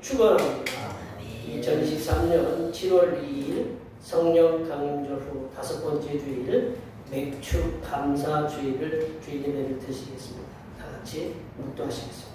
축원합니다. 2023년 7월 2일 성령 강림절 후 5번째 주일 맥주 감사 주일을 주일 예배를 드시겠습니다. 다 같이 묵도하시겠습니다.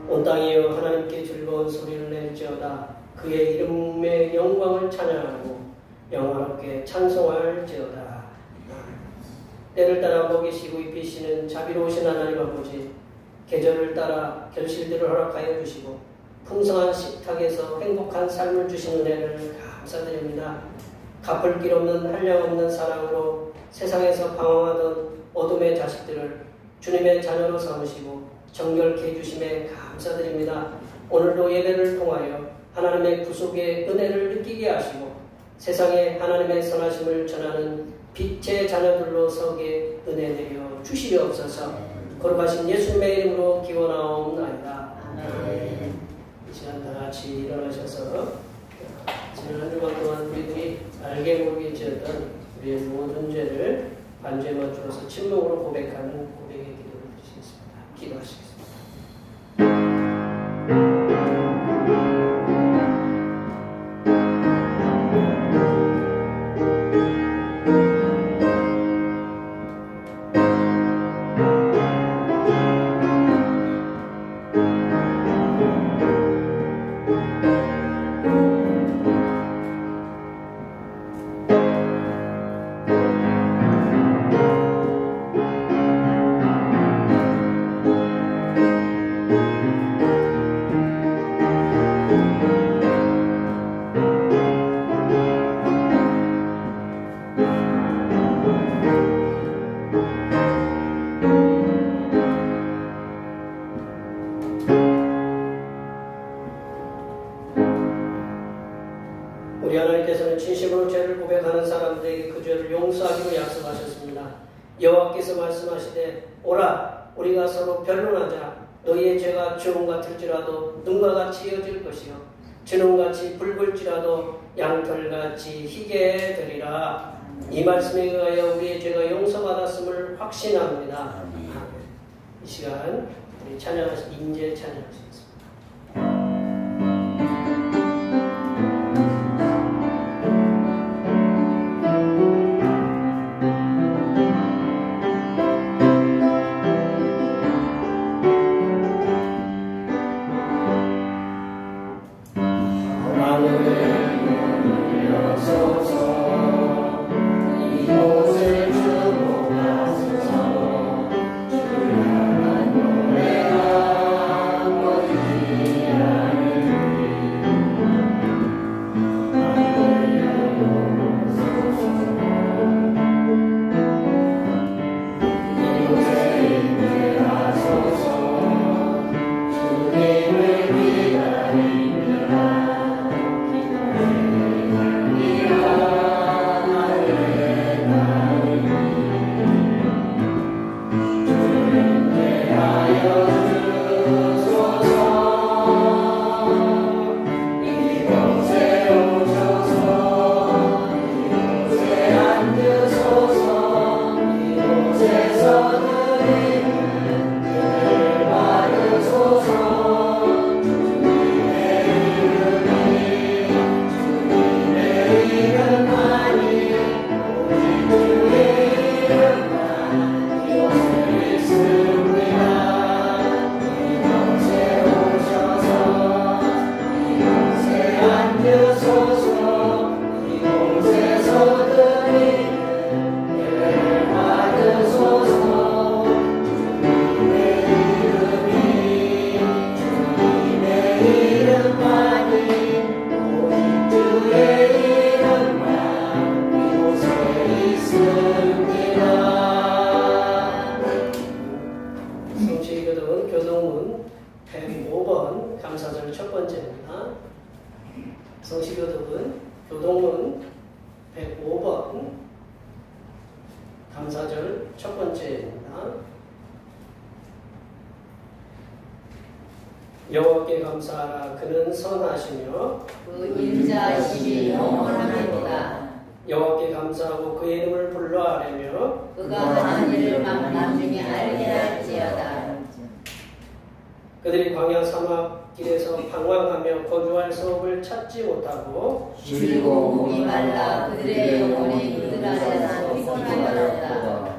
온 땅이여 하나님께 즐거운 소리를 낼지어다. 그의 이름의 영광을 찬양하고 영화롭게 찬송할지어다. 때를 따라 먹이시고 입히시는 자비로우신 하나님 아버지, 계절을 따라 결실들을 허락하여 주시고 풍성한 식탁에서 행복한 삶을 주신 은혜를 감사드립니다. 갚을 길 없는 한량없는 사랑으로 세상에서 방황하던 어둠의 자식들을 주님의 자녀로 삼으시고 정결케 해주심에 감사드립니다. 오늘도 예배를 통하여 하나님의 구속의 은혜를 느끼게 하시고 세상에 하나님의 선하심을 전하는 빛의 자녀들로 서게 은혜 내려 주시옵소서. 거룩하신 예수님의 이름으로 기원하옵나이다. 이 시간 다 같이 일어나셔서 지난 한 주간 동안 우리들이 알게 모르게 지었던 우리의 모든 죄를 반주에 맞추어서 침묵으로 고백하는 고백의 기도를 드리겠습니다. 기도하시겠습니다. 우리 하나님께서는 진심으로 죄를 고백하는 사람들에게 그 죄를 용서하기로 약속하셨습니다. 여호와께서 말씀하시되 오라 우리가 서로 변론하자. 너희의 죄가 주홍 같을지라도 눈과 같이 이어질 것이요 진홍같이 붉을지라도 양털같이 희게 되리라. 이 말씀에 의하여 우리의 죄가 용서받았음을 확신합니다. 이 시간 우리 인재 찬양하시겠습니다. 이곳을 주목하소서 주야만 노래하고 성시교독은 교동문 105번 감사절 첫 번째입니다. 여호와께 감사하라. 그는 선하시며 그 인자하심이 영원합니다. 여호와께 감사하고 그의 이름을 불러 아뢰며 그가 하는 일을 만중에 알게 할지어다. 그들이 광야 사막길에서 방황하며 거주할 성읍을 찾지 못하고 줄이고 목이 말라 그들의 영혼이 그들아래서 피곤하였다.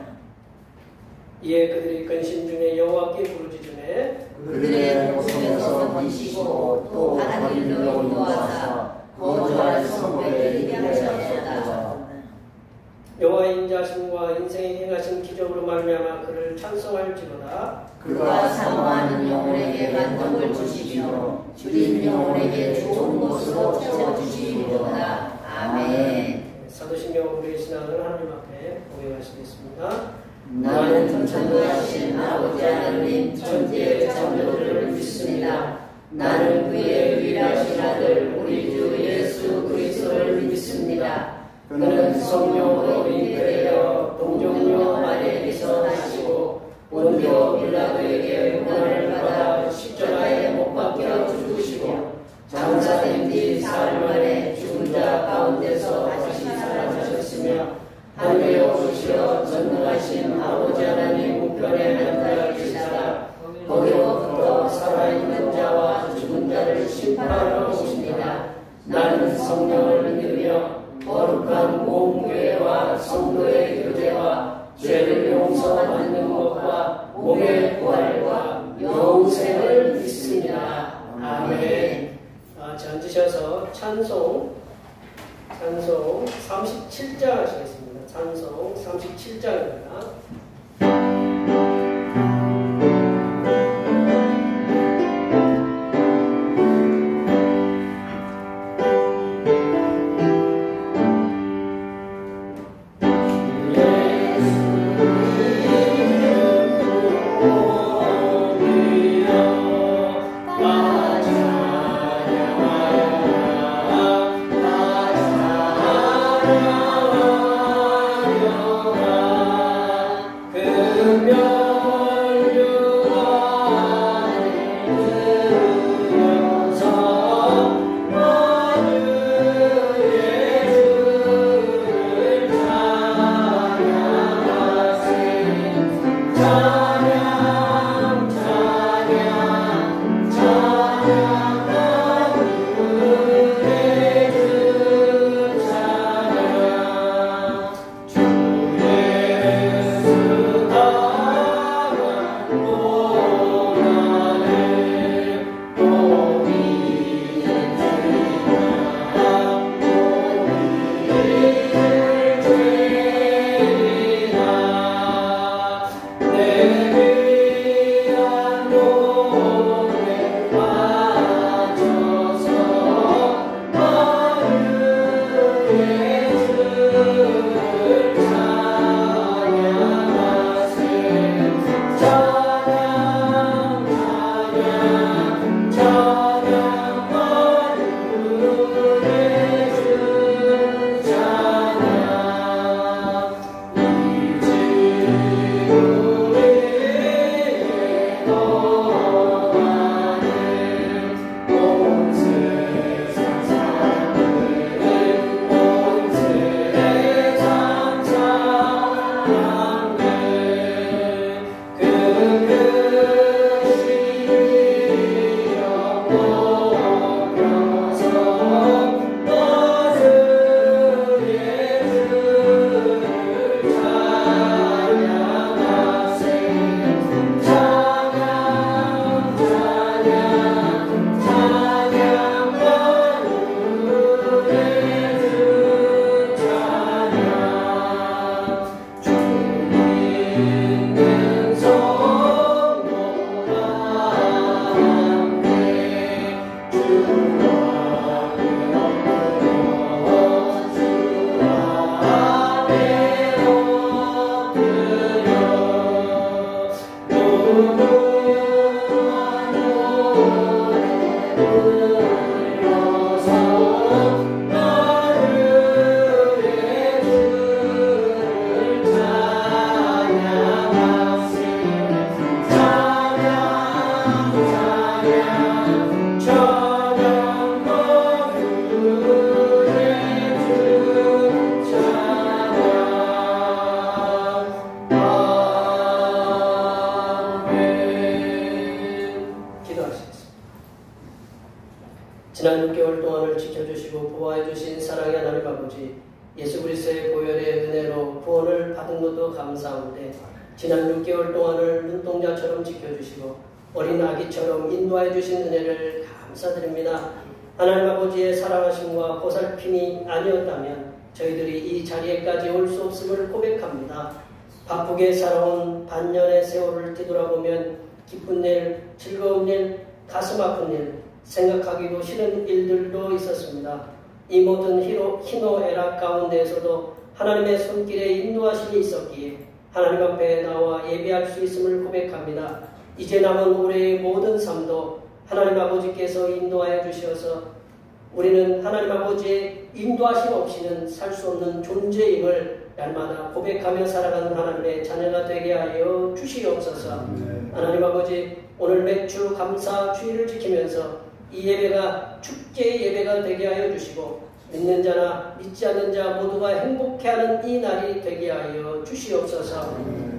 이에 그들이 근심 중에 여호와께 부르짖으매 그들의 목숨에서 번지시고 또 다른 일로 인도하사 거주할 성읍에 이르게 하셨다. 여호와의 인자하심과 인생에 행하신 기적으로 말미암아 그를 찬송할지로다. 그가 사모하는 영혼에게 만족을 주시며 줄인 영혼에게 좋은 곳으로 채워주시리로다. 아멘. 사도신경 우리의 신앙을 하나님 앞에 고백하시겠습니다. 나는 전능하신 아버지 하나님 천지의 창조주를 믿습니다. 나는 그의 유일하신 아들 우리 주 예수 그리스도를 믿습니다. 그는 성령으로 잉태되어 동정녀 마리아에게서 나시고 본디오 빌라도에게 고난을 받아 십자가에 못 박혀 죽으시고 장사된 뒤 사흘 만에 죽은 자 가운데서 다시 살아나셨으며 하늘에 오르시어 전능하신 아버지 하나님 우편에 앉아 계시다가 거기로부터 살아있는 자와 죽은 자를 심판하러 오십니다. 나는 성령을 믿으며 거룩한 공교회와 성도의 교제와 죄를 용서받는 것과 몸의 부활과 영생을 믿습니다. 아멘. 자, 앉으셔서 찬송 37장 하시겠습니다. 찬송 37장입니다. 불러서 6개월 동안을 지켜주시고 보호해 주신 사랑의 하나님 아버지, 예수 그리스도의 보혈의 은혜로 구원을 받은 것도 감사한데 지난 6개월 동안을 눈동자처럼 지켜주시고 어린 아기처럼 인도해 주신 은혜를 감사드립니다. 하나님 아버지의 사랑하심과 보살핌이 아니었다면 저희들이 이 자리에까지 올 수 없음을 고백합니다. 바쁘게 살아온 반년의 세월을 뒤돌아보면 기쁜 일, 즐거운 일, 가슴 아픈 일, 생각하기도 싫은 일들도 있었습니다. 이 모든 희노애락 가운데에서도 하나님의 손길에 인도하심이 있었기에 하나님 앞에 나와 예배할 수 있음을 고백합니다. 이제 남은 올해의 모든 삶도 하나님 아버지께서 인도하여 주셔서 우리는 하나님 아버지의 인도하심 없이는 살 수 없는 존재임을 날마다 고백하며 살아가는 하나님의 자녀가 되게 하여 주시옵소서. 하나님 아버지, 오늘 맥주 감사 주일을 지키면서 이 예배가 축제의 예배가 되게 하여 주시고 믿는 자나 믿지 않는 자 모두가 행복해하는 이 날이 되게 하여 주시옵소서.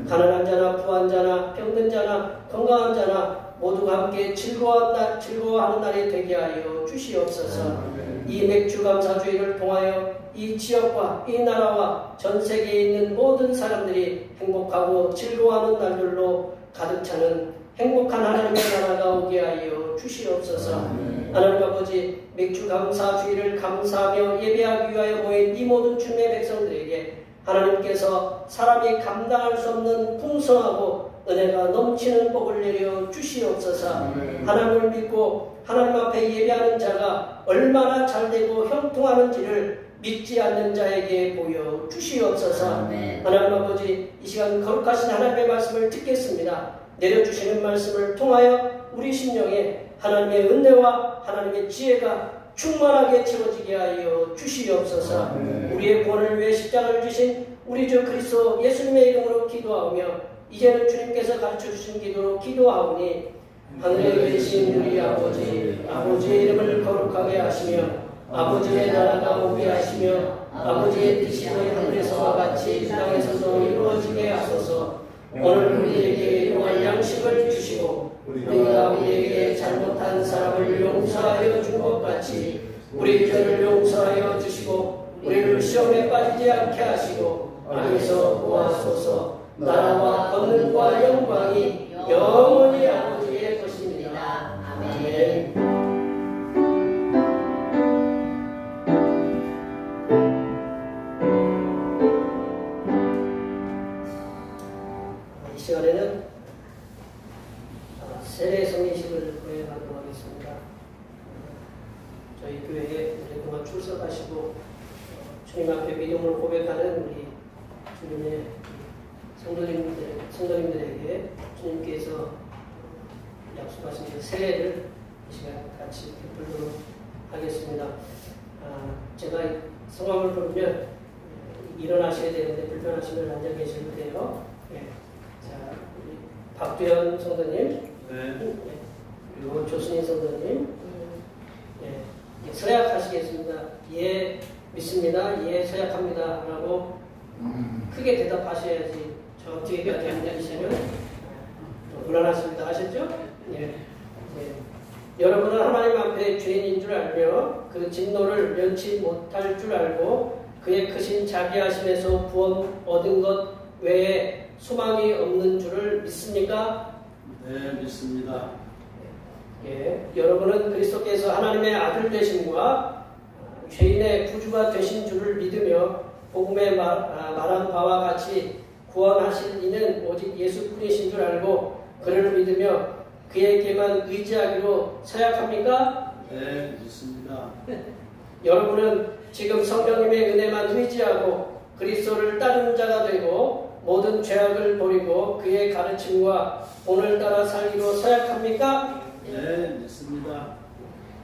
가난한 자나 부한 자나 병든 자나 건강한 자나 모두가 함께 즐거워하는 날이 되게 하여 주시옵소서. 이 맥주 감사주의를 통하여 이 지역과 이 나라와 전 세계에 있는 모든 사람들이 행복하고 즐거워하는 날들로 가득 차는 행복한 하나님의 나라가 오게 하여 주시옵소서. 하나님 아버지, 맥주 감사주의를 감사하며 예배하기 위하여 모인 이 모든 주님의 백성들에게 하나님께서 사람이 감당할 수 없는 풍성하고 은혜가 넘치는 복을 내려 주시옵소서. 하나님을 믿고 하나님 앞에 예배하는 자가 얼마나 잘되고 형통하는지를 믿지 않는 자에게 보여 주시옵소서. 하나님 아버지, 이 시간 거룩하신 하나님의 말씀을 듣겠습니다. 내려주시는 말씀을 통하여 우리 심령에 하나님의 은혜와 하나님의 지혜가 충만하게 채워지게 하여 주시옵소서. 우리의 구원을 위해 십자가를 지신 우리 주 그리스도 예수님의 이름으로 기도하며 이제는 주님께서 가르쳐주신 기도로 기도하오니 하늘에 계신 우리 아버지, 아버지의 이름을 거룩하게 하시며 아버지의 나라가 오게 하시며 아버지의 뜻이 하늘에서와 같이 땅에서도 이루어지게 하소서. 오늘 우리에게 일용할 양식을 주시고 우리가 우리에게 잘못한 사람을 용서하여 준 것 같이 우리 죄를 용서하여 주시고 우리를 시험에 빠지지 않게 하시고 악에서 구하소서. 나라와 권능과 영광이 영원히 아버지의 것입니다. 아멘. 이 시간에는 세례 성례식을 고행하도록 하겠습니다. 저희 교회에 오랫동안 출석하시고 주님 앞에 믿음을 고백하는 우리 주님의 성도님들에게 주님께서 약속하신 그 세례를 이 시간 같이 베풀도록 하겠습니다. 제가 성함을 부르면 일어나셔야 되는데 불편하시면 앉아 계셔도 돼요. 네. 자, 우리 박두현 성도님, 그리고 조순희 성도님, 서약하시겠습니다. 예, 믿습니다. 예, 서약합니다. 라고 크게 대답하셔야지 저 뒤에까지 앉아주시면 곤란하십니다. 아셨죠? 예. 여러분은 하나님 앞에 죄인인 줄 알며 그 진노를 면치 못할 줄 알고 그의 크신 자비하심에서 구원 얻은 것 외에 소망이 없는 줄을 믿습니까? 네, 믿습니다. 예, 여러분은 그리스도께서 하나님의 아들 되심과 죄인의 구주가 되신 줄을 믿으며 복음에 말한 바와 같이 구원하실 이는 오직 예수뿐이신 줄 알고 그를 믿으며 그에게만 의지하기로 서약합니까? 네, 믿습니다. 여러분은 지금 성령님의 은혜만 의지하고 그리스도를 따르는 자가 되고 모든 죄악을 버리고 그의 가르침과 본을 따라 살기로 서약합니까? 네, 믿습니다.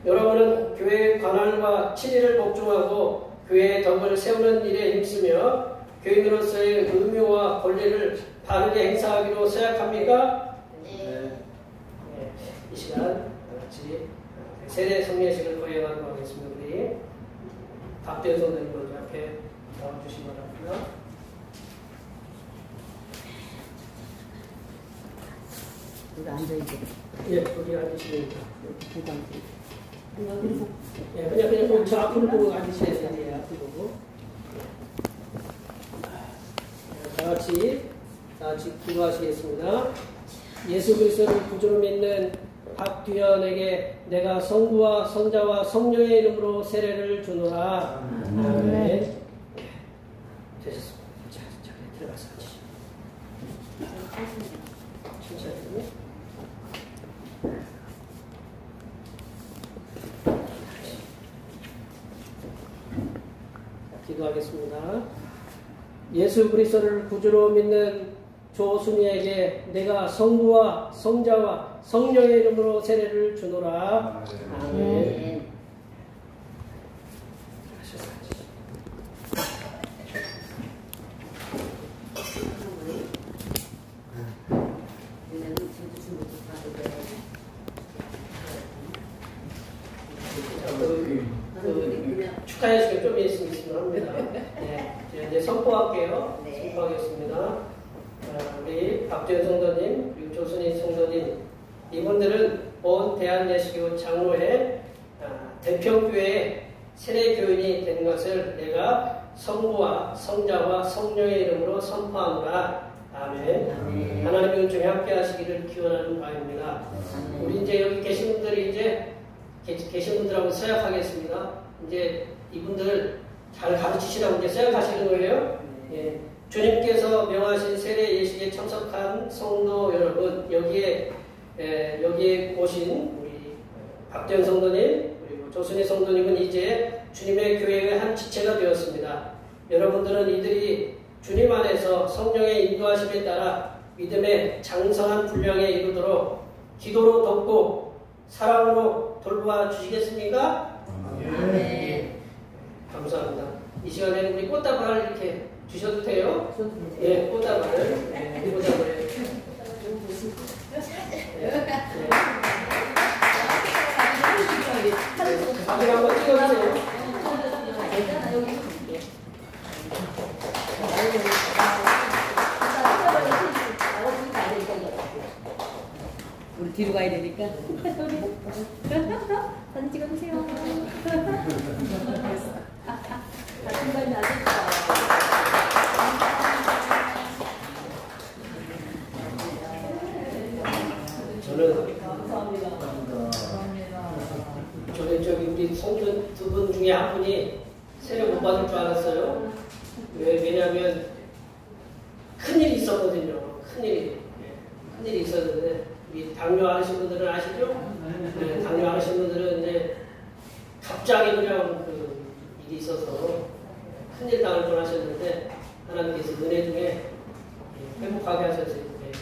여러분은 교회의 관할과 친위를 복종하고 교회의 덕을 세우는 일에 힘쓰며 교인으로서의 의무와 권리를 바르게 행사하기로 서약합니까? 네. 이 시간 같이 세례 성례식을 거행하도록 하겠습니다. 우리 박대현 선생님 먼저 앞에 나와주시기 바랍니다. 우리 앉아있게. 예, 우리 앉으시면 여기 계단. 예, 그냥 저 앞을 보고 앉으셔야 돼요. 예, 앞을 보고. 다 같이 기도하시겠습니다. 예수 그리스도를 구주로 믿는 박두현에게 내가 성부와 성자와 성령의 이름으로 세례를 주노라. 아멘. 되셨습니다. 자, 들어가서 앉으시죠. 천천히. 기도하겠습니다. 예수 그리스도를 구주로 믿는 조순이에게 내가 성부와 성자와 성령의 이름으로 세례를 주노라. 아멘. 축하의 시간 좀 있으면 합니다. 네, 이제 선포할게요. 네. 선포하겠습니다. 우리 박재현 성도님, 그리고 조순희 성도님, 이분들은 본 대한예수교 장로회 대표교회 세례교인이 된 것을 내가 성부와 성자와 성령의 이름으로 선포하노라. 아멘. 아멘. 하나님의 은총에 함께 하시기를 기원하는 바입니다. 우리 이제 여기 계신 분들이 이제 계신 분들하고 서약하겠습니다. 이제 이분들 잘 가르치시라고 이제 서약하시는 거예요. 예. 주님께서 명하신 세례 예식에 참석한 성도 여러분, 여기에 오신 우리 박재현 성도님, 그리고 조순희 성도님은 이제 주님의 교회의 한 지체가 되었습니다. 여러분들은 이들이 주님 안에서 성령의 인도하심에 따라 믿음의 장성한 분량에 이르도록 기도로 돕고 사랑으로 돌보아 주시겠습니까? 아멘. 감사합니다. 이 시간에 우리 꽃다발 이렇게 주셔도 돼요? 예, 꽃다발을. 네, 꽃다발을. 사진 한번 찍어주세요. 우리 뒤로 가야 되니까. 사진 찍어주세요. 저는 저기 우리 성도 두 분 중에 한 분이 세례 못 받을 줄 알았어요. 왜냐하면 큰일이 있었거든요. 큰일이 있었는데 우리 당뇨 앓으신 분들은 아시죠? 네, 당뇨 앓으신 분들은 이제 갑자기 그냥 그 일이 있어서 큰일 당할 줄 아셨는데 하나님께서 은혜 중에 회복하게 하셔서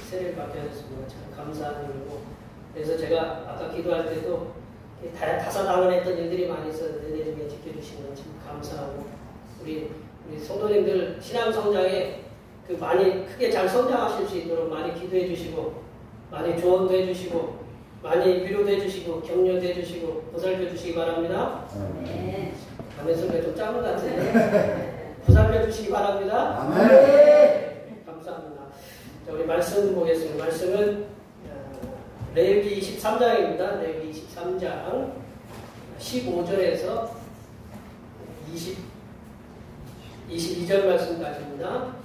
세례를 받게 하셨습니다. 참 감사한 일이고, 그래서 제가 아까 기도할 때도 다사다난했던 일들이 많이 있었는데 은혜 중에 지켜주시는 참 감사하고, 우리 성도님들 신앙 성장에 많이 크게 잘 성장하실 수 있도록 많이 기도해 주시고, 많이 조언도 해주시고, 많이 위로도 해주시고, 격려도 해주시고, 보살펴 주시기 바랍니다. 네. 아멘 소리가 좀 작은 것 같은데 보살펴 주시기 바랍니다. 아멘. 네, 감사합니다. 자, 우리 말씀 보겠습니다. 말씀은 레위기 23장입니다. 레위기 23장 15절에서 22절 말씀까지입니다.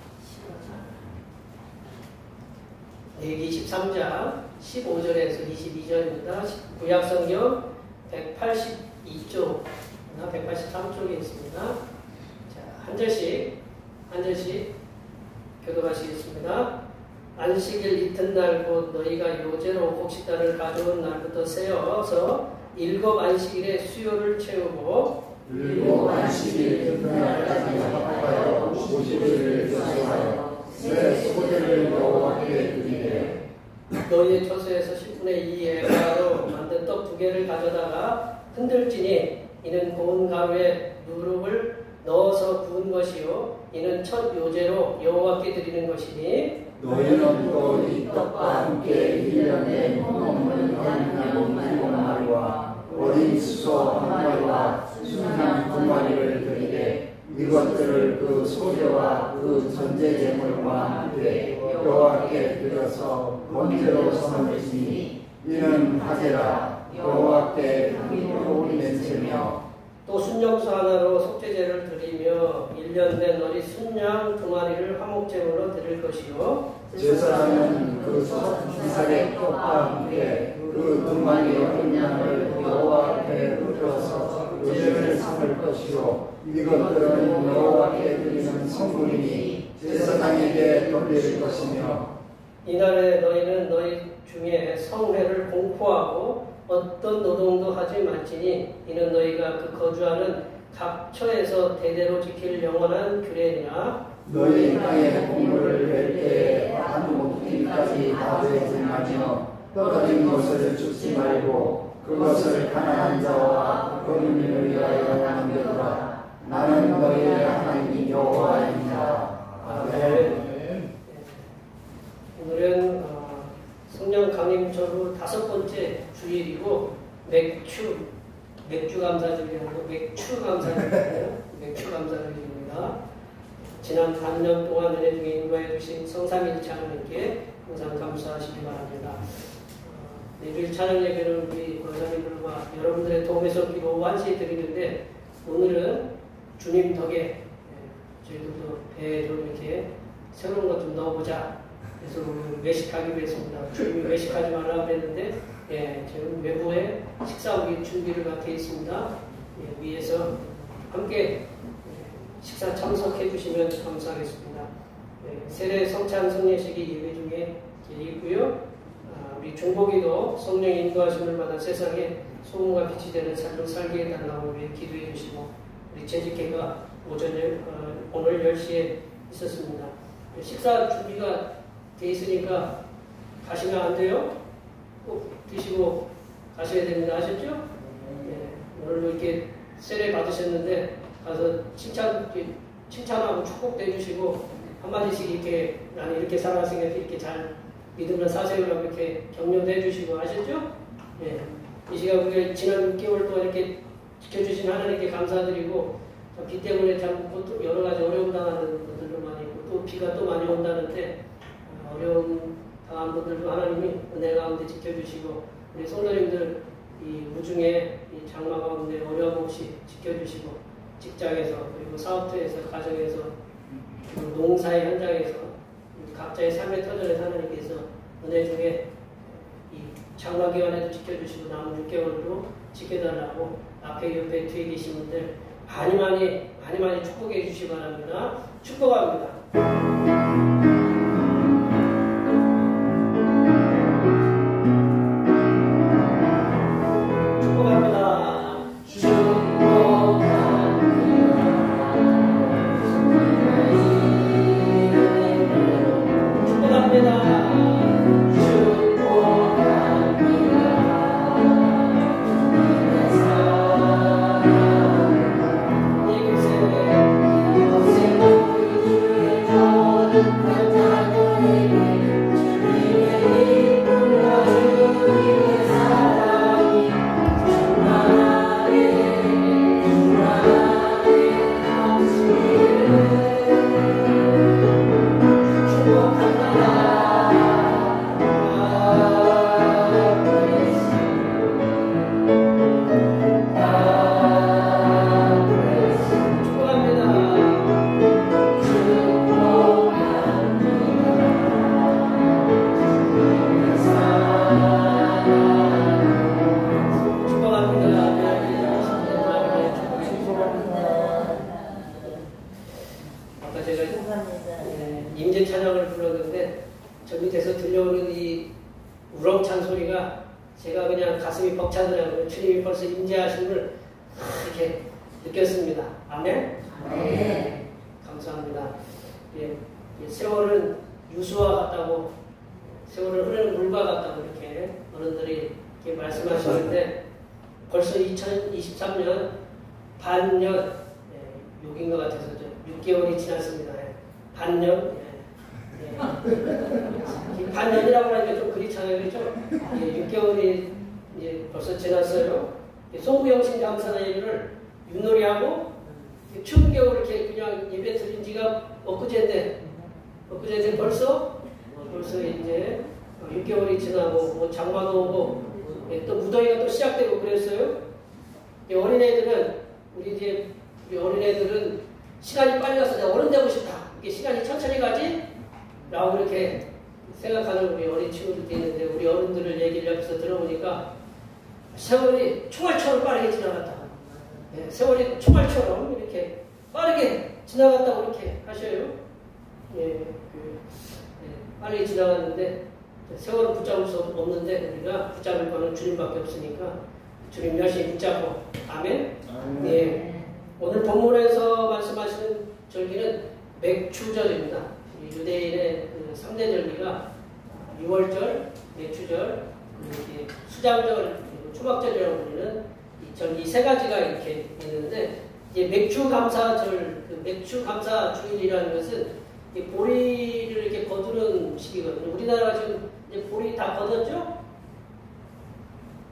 레위기 23장 15절에서 22절입니다. 구약성경 182쪽, 183쪽에 있습니다. 자, 한 절씩 교독하시겠습니다. 안식일 이튿날 곧 너희가 요제로 곡식단을 가져온 날부터 세어서 7 안식일의 수요를 채우고 7 안식일 이튿날까지 합하여 50일을 조성하여 새 소재를 여호와께 드리되 너희의 처소에서 10분의 2에바로 만든 떡 2개를 가져다가 흔들지니 이는 고운 가루에 누룩을 넣어서 구운 것이요 이는 첫 요제로 여호와께 드리는 것이니 너희는 또 이 떡과 함께 1년에 흠없는 어린 양 7마리와 어린 수소 1마리와 순양 2마리를 드리되 이것들을 그 소재와 그 전제 제물과 함께 여호와께 드려서 번제로 삼을지니 이는 하제라 여호와께 향기로운 냄새며 또 순염소 하나로 속죄제를 드리며 1년 된 어린 순양 2마리를 화목제물로 드릴 것이요 제사장은 그 첫 이삭의 떡과 함께 그 2마리 어린 양을 여호와 앞에 흩어서 의제를 삼을 것이요 이것들은 여호와께 드리는 성물이니 제사장에게 돌릴 것이며 이날에 너희는 너희 중에 성회를 공포하고 어떤 노동도 하지 말지니 이는 너희가 그 거주하는 각 처에서 대대로 지킬 영원한 규례니라. 너희 땅의 공물을 낼 때에 한 목기까지 다 되지 말며 떨어진 것을 줍지 말고 그것을 가난한 자와 거민을 위하여 남겨두라. 나는 너희의 하나님 여호와이니라. 아멘. 오늘은 성령 강림절 5번째 주일이고 맥주 감사주일이라고 맥주 감사주일이에요. 맥주 감사주일입니다. 지난 반년 동안 은혜 중에 인도해 주신 성삼일체 하나님께 항상 감사하시기 바랍니다. 내일 찬양 예배는 우리 권사님들과 여러분들의 도움에서 기도 완시 드리는데 오늘은 주님 덕에 저희들도 배에 좀 이렇게 새로운 것 좀 넣어보자. 그래서 오늘 외식하기로 했습니다. 주님이 외식하지 말라고 그랬는데 지금 외부에 식사 준비를 다 되어 있습니다. 위에서 함께 식사 참석해 주시면 감사하겠습니다. 세례 성찬 성례식이 예배 중에 있고요. 우리 중보기도 성령 인도하심을 받아 세상에 소금과 빛이 되는 삶을 살게 해달라고 기도해 주시고 우리 재직회가 오늘 10시에 있었습니다. 식사 준비가 돼 있으니까 가시면 안 돼요. 꼭 드시고 가셔야 됩니다. 아셨죠? 오늘도 이렇게 세례 받으셨는데 가서 칭찬하고 축복도 해주시고 한마디씩 이렇게 나는 이렇게 살아왔으니까 이렇게 잘 믿으면 사세요라고 이렇게 격려도 해주시고 아셨죠? 이 시간 우리가 지난 6개월 동안 이렇게 지켜주신 하나님께 감사드리고 비 때문에 참 여러 가지 어려움 당하는 분들도 많이 있고 또 비가 또 많이 온다는데 어려움 당한 분들도 하나님이 은혜 가운데 지켜주시고 우리 성도님들 이 우중에 이 장마 가운데 어려움 없이 지켜주시고 직장에서 그리고 사업터에서 가정에서 그리고 농사의 현장에서 각자의 삶의 터전에서 하나님께서 은혜 중에 이 장마 기간에도 지켜주시고 남은 6개월도 지켜달라고 앞에 옆에 뒤에 계신 분들 많이 축복해 주시기 바랍니다. 축복합니다. 임재 찬양을 불렀는데 저 밑에서 들려오는 이 우렁찬 소리가 제가 그냥 가슴이 벅차더라고요. 주님이 벌써 임재하심을 이렇게 느꼈습니다. 아멘? 네. 감사합니다. 세월은 유수와 같다고, 세월은 흐르는 물과 같다고 이렇게 어른들이 이렇게 말씀하시는데 벌써 2023년 반년, 6인 것 같아서 6개월이 지났습니다. 반년. 반년이라고 하니까 좀 그렇잖아요. 그렇죠? 6개월이 이제 벌써 지났어요. 송구영신 감사나 예배를 윷놀이하고 추운 겨울 이렇게 그냥 예배 드린 지가 엊그제인데 벌써 이제 6개월이 지나고 뭐 장마도 오고 예, 또 무더위가 또 시작되고 그랬어요. 우리 어린애들은 시간이 빨리 가서 내가 어른 되고 싶다. 이게 시간이 천천히 가지? 라고 이렇게 생각하는 우리 어린 친구들도 있는데, 우리 어른들을 얘기를 옆에서 들어보니까 세월이 총알처럼 빠르게 지나갔다. 예, 세월이 총알처럼 이렇게 빠르게 지나갔다고 이렇게 하셔요. 예, 빨리 지나갔는데 세월은 붙잡을 수 없는데 우리가 붙잡을 거는 주님밖에 없으니까 주님 열심히 붙잡고. 아멘. 예. 오늘 본문에서 말씀하시는 절기는 맥추절입니다. 유대인의 그 3대 절기가 유월절, 맥추절, 그리고 수장절, 그리고 초막절이라고 부르는 이 절기 세 가지가 이렇게 있는데, 이제 맥추감사절, 그 맥추감사주일이라는 것은 보리를 이렇게 거두는 시기거든요. 우리나라가 지금 이제 보리 다 거뒀죠?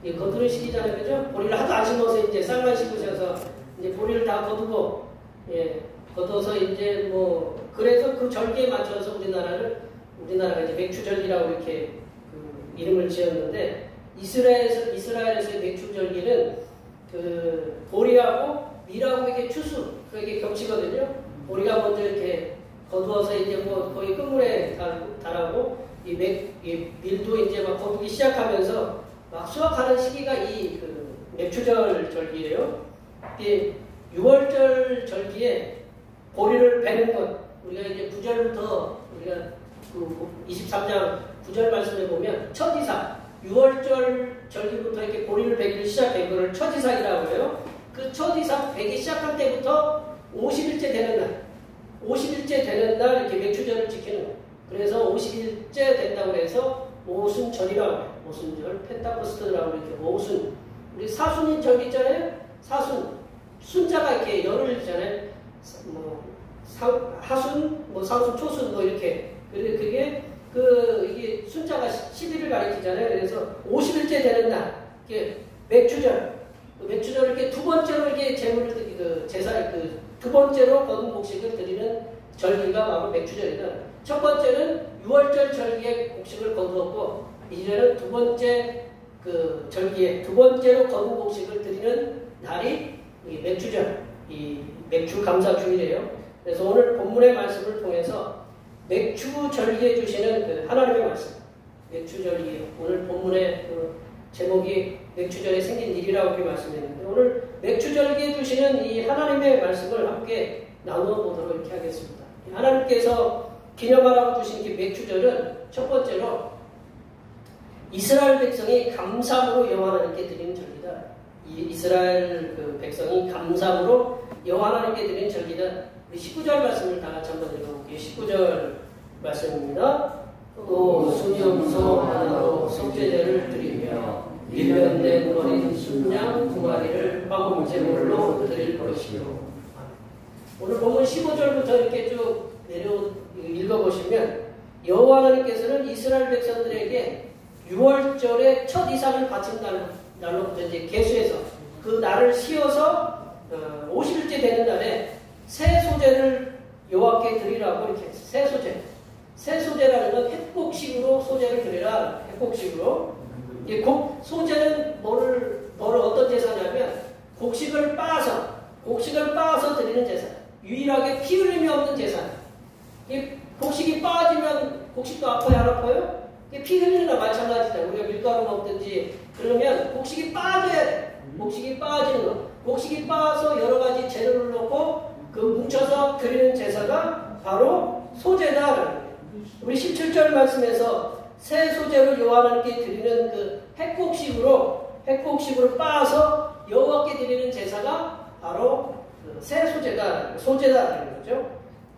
거두는 시기잖아요, 그죠? 보리를 하도 안 심어서 이제 쌀만 심으셔서 이제 보리를 다 거두고, 예, 거둬서 이제 뭐, 그래서 그 절기에 맞춰서 우리나라가 이제 맥추절기라고 이렇게 그 이름을 지었는데, 이스라엘에서의 맥추절기는 그 보리하고 밀하고 이게 추수, 그게 겹치거든요. 보리가 먼저 이렇게 거두어서 이제 뭐 거의 끝물에 달하고, 이 밀도 이제 막 거두기 시작하면서 막 수확하는 시기가 이 그 맥추절 절기예요. 이 6월절 절기에 보리를 베는 것, 우리가 이제 9절부터 우리가 그 23장 9절 말씀에 보면 첫 이삭, 6월절 절기부터 이렇게 보리를 베기를 시작해. 이거를 첫 이삭이라고 해요. 그 첫 이삭 베기 시작할 때부터 50일째 되는 날 이렇게 맥추절을 지키는 거예요. 그래서 50일째 된다고 해서 오순절이라고 해요. 오순절, 펜타코스트라고 이렇게 오순. 우리 사순인 절기 있잖아요. 사순. 순자가 이렇게 열흘 있잖아요. 뭐 하순, 뭐 상순, 초순 뭐 이렇게. 그게 이게 순자가 10일을 가리키잖아요. 그래서 50일째 되는 날, 이게 맥추절. 맥추절 이렇게 두 번째로 이렇게 두 번째로 거둔 곡식을 드리는 절기가 바로 맥추절이다. 첫 번째는 6월절 절기에 곡식을 거두었고, 이제는 두 번째 그 절기에 두 번째로 거둔 곡식을 드리는 날이 이 맥추절, 이 맥추감사주일이에요. 그래서 오늘 본문의 말씀을 통해서 맥추절기에 주시는 그 하나님의 말씀, 맥추절기, 오늘 본문의 그 제목이 맥추절에 생긴 일이라고 이렇게 말씀했는데, 오늘 맥추절기에 주시는 이 하나님의 말씀을 함께 나누어 보도록 이렇게 하겠습니다. 하나님께서 기념하라고 주신 이 맥추절은 첫 번째로 이스라엘 백성이 감사함으로 여호와 하나님께 드리는 절기다. 이 이스라엘 그 백성이 감사함으로 여호와 하나님께 드리는 절기다. 우리 19절 말씀을 다 같이 한번 읽어볼게요. 19절 말씀입니다. 또 순염소 하나로 속죄제를 드리며 밀면된 어린 순양 두 마리를 화목제물로 드릴 것이요. 오늘 본문 15절부터 이렇게 쭉 읽어보시면 여호와 하나님께서는 이스라엘 백성들에게 6월절에 첫 이삭을 바친 날로부터 이제 계수해서 그 날을 씌워서 50일째 되는 날에 새 소제를 여호와께 드리라고 이렇게 새 소제라는 건 햇곡식으로 소제를 드리라. 햇곡식으로. 소제는 뭐를 어떤 제사냐면 곡식을 빻아서 드리는 제사. 유일하게 피 흘림이 없는 제사. 곡식이 빠지면 곡식도 아파요, 안 아파요? 피 흘리는 거나 마찬가지잖아요. 우리가 밀가루 먹든지 그러면 곡식이 빠져야 돼. 곡식이 빠지는 거. 곡식이 빠서 여러 가지 재료를 넣고 그 뭉쳐서 드리는 제사가 바로 소제다. 우리 17절 말씀에서 새 소제를 여호와 하나님께 드리는 그 햇곡식으로 빻아서 여호와께 드리는 제사가 바로 그 새 소제다라는 거죠.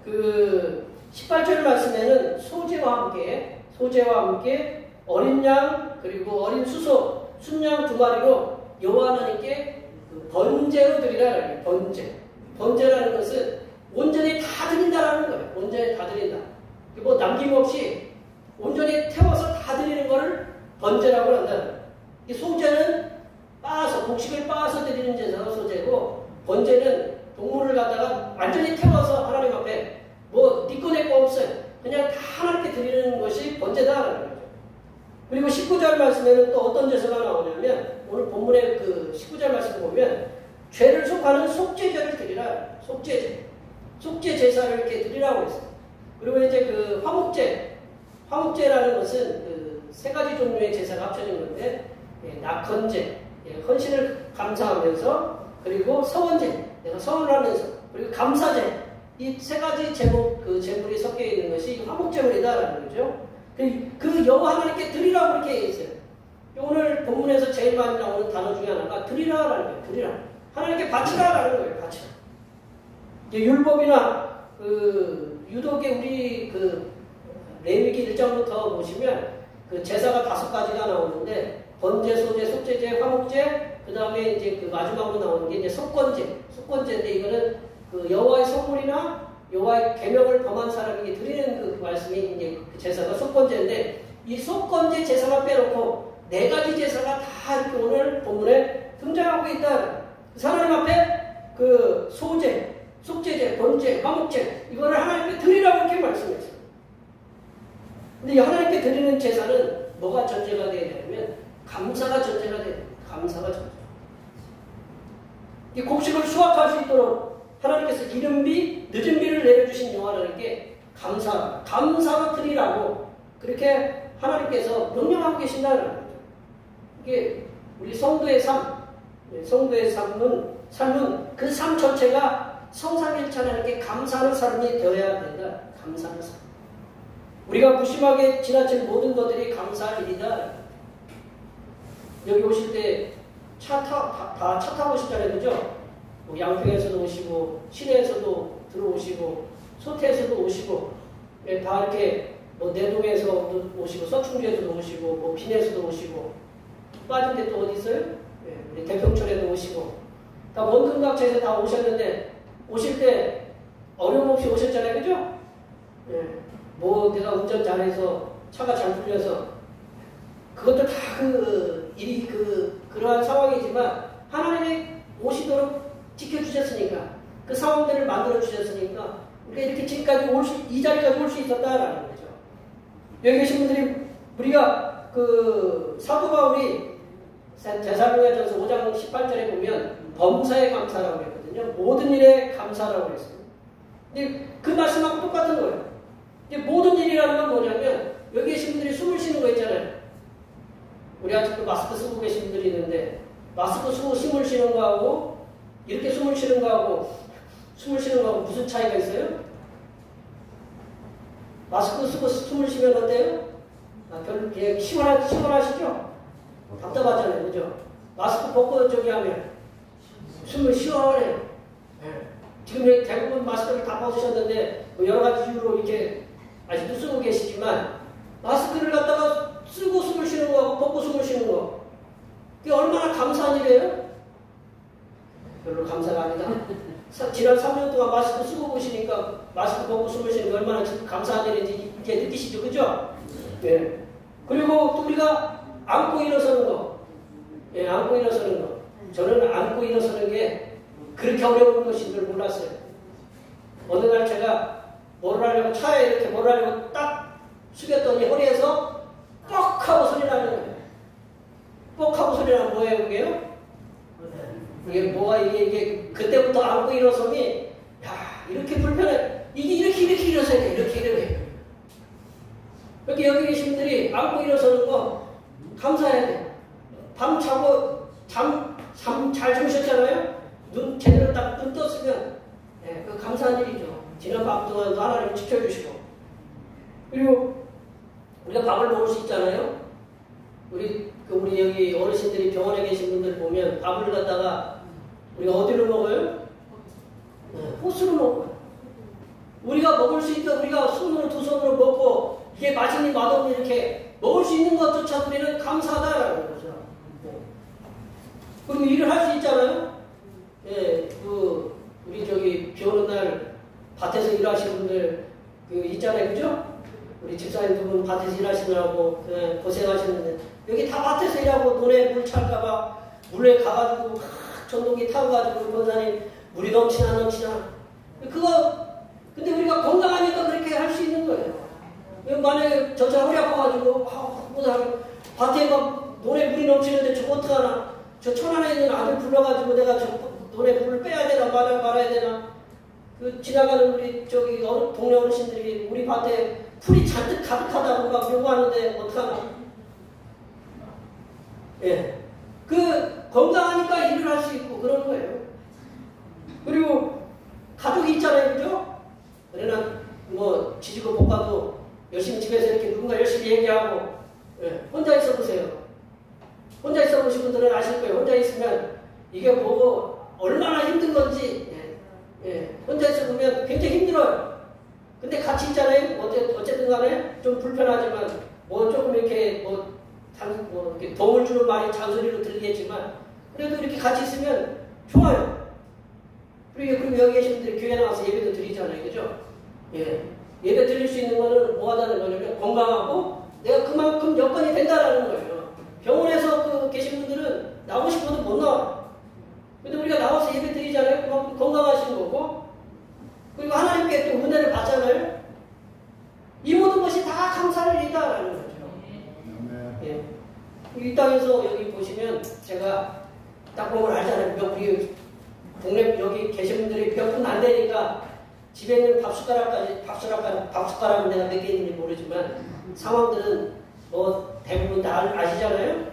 그 18절 말씀에는 소제와 함께 어린 양 그리고 어린 수소 순양 두 마리로 여호와 하나님께 그 번제로 드리라는 거예요. 번제라는 것은 온전히 다 드린다라는 거예요. 온전히 다 드린다. 뭐 남김없이 온전히 태워서 다 드리는 것을 번제라고 한다는 거예요. 이 소제는 곡식을 빻아서 드리는 제사가 소제고, 번제는 동물을 갖다가 완전히 태워서 하나님 앞에 뭐 니꺼 내꺼 없어요. 그냥 다 하나님께 드리는 것이 번제다라는 거죠. 그리고 19절 말씀에는 또 어떤 제사가 나오냐면 오늘 본문의 그 19절 말씀 보면 죄를 속하는 속죄제를 드리라. 속죄 제사를 이렇게 드리라고 했어요. 그리고 이제 그 화목제라는 것은 그 세 가지 종류의 제사가 합쳐진 건데 낙헌제, 헌신을 감사하면서 그리고 서원제, 내가 서원을 하면서 그리고 감사제 이 세 가지 제목 그 제물이 섞여 있는 것이 화목제물이다라는 거죠. 그 여호와 하나님께 드리라고 이렇게 했어요. 오늘 본문에서 제일 많이 나오는 단어 중에 하나가 드리라라는 거예요. 드리라. 하나님께 바치라라는 거예요. 바치라. 율법이나 그 유독의 우리 그 레위기 1장부터 보시면 그 제사가 5가지가 나오는데 번제, 소제, 속죄제, 화목제, 그 다음에 이제 그 마지막으로 나오는 게 이제 속건제인데 이거는 그 여호와의 선물이나 여호와의 계명을 범한 사람에게 드리는 그 말씀이 이제 그 제사가 속건제인데 이 속건제 제사만 빼놓고 4가지 제사가 다 이렇게 오늘 본문에 등장하고 있다. 하나님 앞에 그 소제, 속죄제, 번제, 화목제 이거를 하나님께 드리라고 이렇게 말씀했어요. 근데 이 하나님께 드리는 제사는 뭐가 전제가 되어야 되냐면 감사가 전제가 돼야 됩니다. 감사가 전제. 이 곡식을 수확할 수 있도록 하나님께서 이른비, 늦은비를 내려주신 여호와 하나님께 감사로 드리라고 그렇게 하나님께서 명령하고 계신다는 거죠. 이게 우리 성도의 성도의 삶은 그 삶 전체가 성삼일체 하나님께 감사하는 삶이 되어야 된다. 감사하는 삶. 우리가 무심하게 지나친 모든 것들이 감사할 일이다. 여기 오실 때 다 차 타고 오시잖아요. 그죠? 뭐 양평에서도 오시고 시내에서도 들어오시고 소태에서도 오시고 다 이렇게 뭐 내동에서도 오시고 서충주에서도 오시고 뭐 빈에서도 오시고 빠진 데 또 어디 있어요? 우리 대평촌에도 오시고 다 원근각지에서 다 오셨는데 오실 때 어려움 없이 오셨잖아요. 그죠? 뭐 내가 운전 잘해서 차가 잘 풀려서 그것도 다 그러한 상황이지만 하나님이 오시도록 지켜주셨으니까 그 상황들을 만들어 주셨으니까 우리가 이렇게 지금까지 이 자리까지 올 수 있었다라는 거죠. 여기 계신 분들이 우리가 그 사도 바울이 데살로니가전서 5장 18절에 보면 범사에 감사라고 했거든요. 모든 일에 감사라고 했어요. 근데 그 말씀하고 똑같은 거예요. 모든 일이라는 건 뭐냐면 여기 계신 분들이 숨을 쉬는 거 있잖아요. 우리 아직도 마스크 쓰고 계신 분들이 있는데 마스크 쓰고 숨을 쉬는 거하고 이렇게 숨을 쉬는 거하고 무슨 차이가 있어요? 마스크 쓰고 숨을 쉬면 어때요? 별로 시원하시죠? 답답하잖아요. 그죠? 마스크 벗고 저기 하면 숨을 시원해요. 지금 대부분 마스크를 다 벗으셨는데 여러 가지 이유로 이렇게 아직도 쓰고 계시지만 마스크를 갖다가 쓰고 숨을 쉬는 거하고 벗고 숨을 쉬는 거 그게 얼마나 감사한 일이에요? 별로 감사가 아니다. 지난 3년 동안 마스크 쓰고 보시니까 마스크 벗고 숨을 쉬는 게 얼마나 감사한 일인지 이제 느끼시죠? 그죠? 네. 그리고 또 우리가 안고 일어서는 거. 안고 일어서는 거. 저는 안고 일어서는 게 그렇게 어려운 것인 줄 몰랐어요. 어느 날 제가 차에 이렇게 뭐를 하려고 딱 숙였더니 허리에서 뻑 하고 소리 나는 거예요. 뻑 하고 소리 나는 뭐예요, 그게요? 이게 뭐가 이게 그때부터 안고 일어서니 이렇게 불편해. 이렇게 일어서야 돼. 이렇게. 여기 계신 분들이 안고 일어서는 거 감사해야 돼. 밤 자고 잠 잘 주무셨잖아요? 눈 제대로 딱 눈 떴으면 그 감사한 일이죠. 지난 밤 동안도 하나님 지켜주시고 그리고 우리가 밥을 먹을 수 있잖아요. 우리 여기 어르신들이 병원에 계신 분들 보면 밥을 갖다가 우리가 어디로 먹어요? 호수로 먹어요. 우리가 먹을 수 있다. 우리가 두 손으로 먹고 이게 맛있니 맛없니 이렇게 먹을 수 있는 것조차 우리는 감사하다라는 거죠. 그리고 일을 할 수 있잖아요. 우리 저기 비 오는 날 밭에서 일하시는 분들 있잖아요. 그죠? 우리 집사님 두 분 밭에서 일하시느라고 고생하시는데 여기 다 밭에서 일하고 논에 물 찰까봐 물에 가가지고 전동기 타고 가지고 권사님 물이 넘치나 근데 우리가 건강하니까 그렇게 할 수 있는 거예요. 만약에 저차 허리 아파가지고 밭에 막 논에 물이 넘치는데 저거 어떡하나? 저 천안에 있는 아들 불러가지고 내가 저 논에 물을 빼야 되나 말아야 되나? 그 지나가는 우리 저기 동네 어르신들이 우리 밭에 풀이 잔뜩 가득하다고 막 요구하는데 어떡하나? 예. 그 건강하니까 일을 할 수 있고 그런 거예요. 그리고 가족이 있잖아요, 그죠? 그러나 뭐 지지고 볶아도 열심히 집에서 이렇게 누군가 열심히 얘기하고 예. 혼자 있어 보세요. 혼자 있어 보신 분들은 아실 거예요. 혼자 있으면 이게 뭐고 얼마나 힘든 건지 예. 혼자 있어 보면 굉장히 힘들어요. 근데 같이 있잖아요. 어쨌든 간에 좀 불편하지만 뭐 조금 이렇게 이렇게 도움을 주는 말이 잔소리로 들리겠지만 그래도 이렇게 같이 있으면 좋아요. 그리고 여기 계신 분들이 교회 나와서 예배도 드리잖아요. 그죠? 예. 예배 드릴 수 있는 거는 뭐 하다는 거냐면 건강하고 내가 그만큼 여건이 된다라는 거예요. 병원에서 계신 분들은 나오고 싶어도 못 나와요. 근데 우리가 나와서 예배 드리잖아요. 그만큼 건강하신 거고 그리고 하나님께 또 은혜를 받잖아요. 이 모든 것이 다 감사를 일다라는 거죠. 예. 이 땅에서 여기 보시면 제가 딱 보면 알잖아요. 우리 동네 여기 계신 분들이 몇 분 안 되니까 집에 있는 밥숟가락은 내가 몇 개 있는지 모르지만 상황들은 뭐 대부분 다 아시잖아요.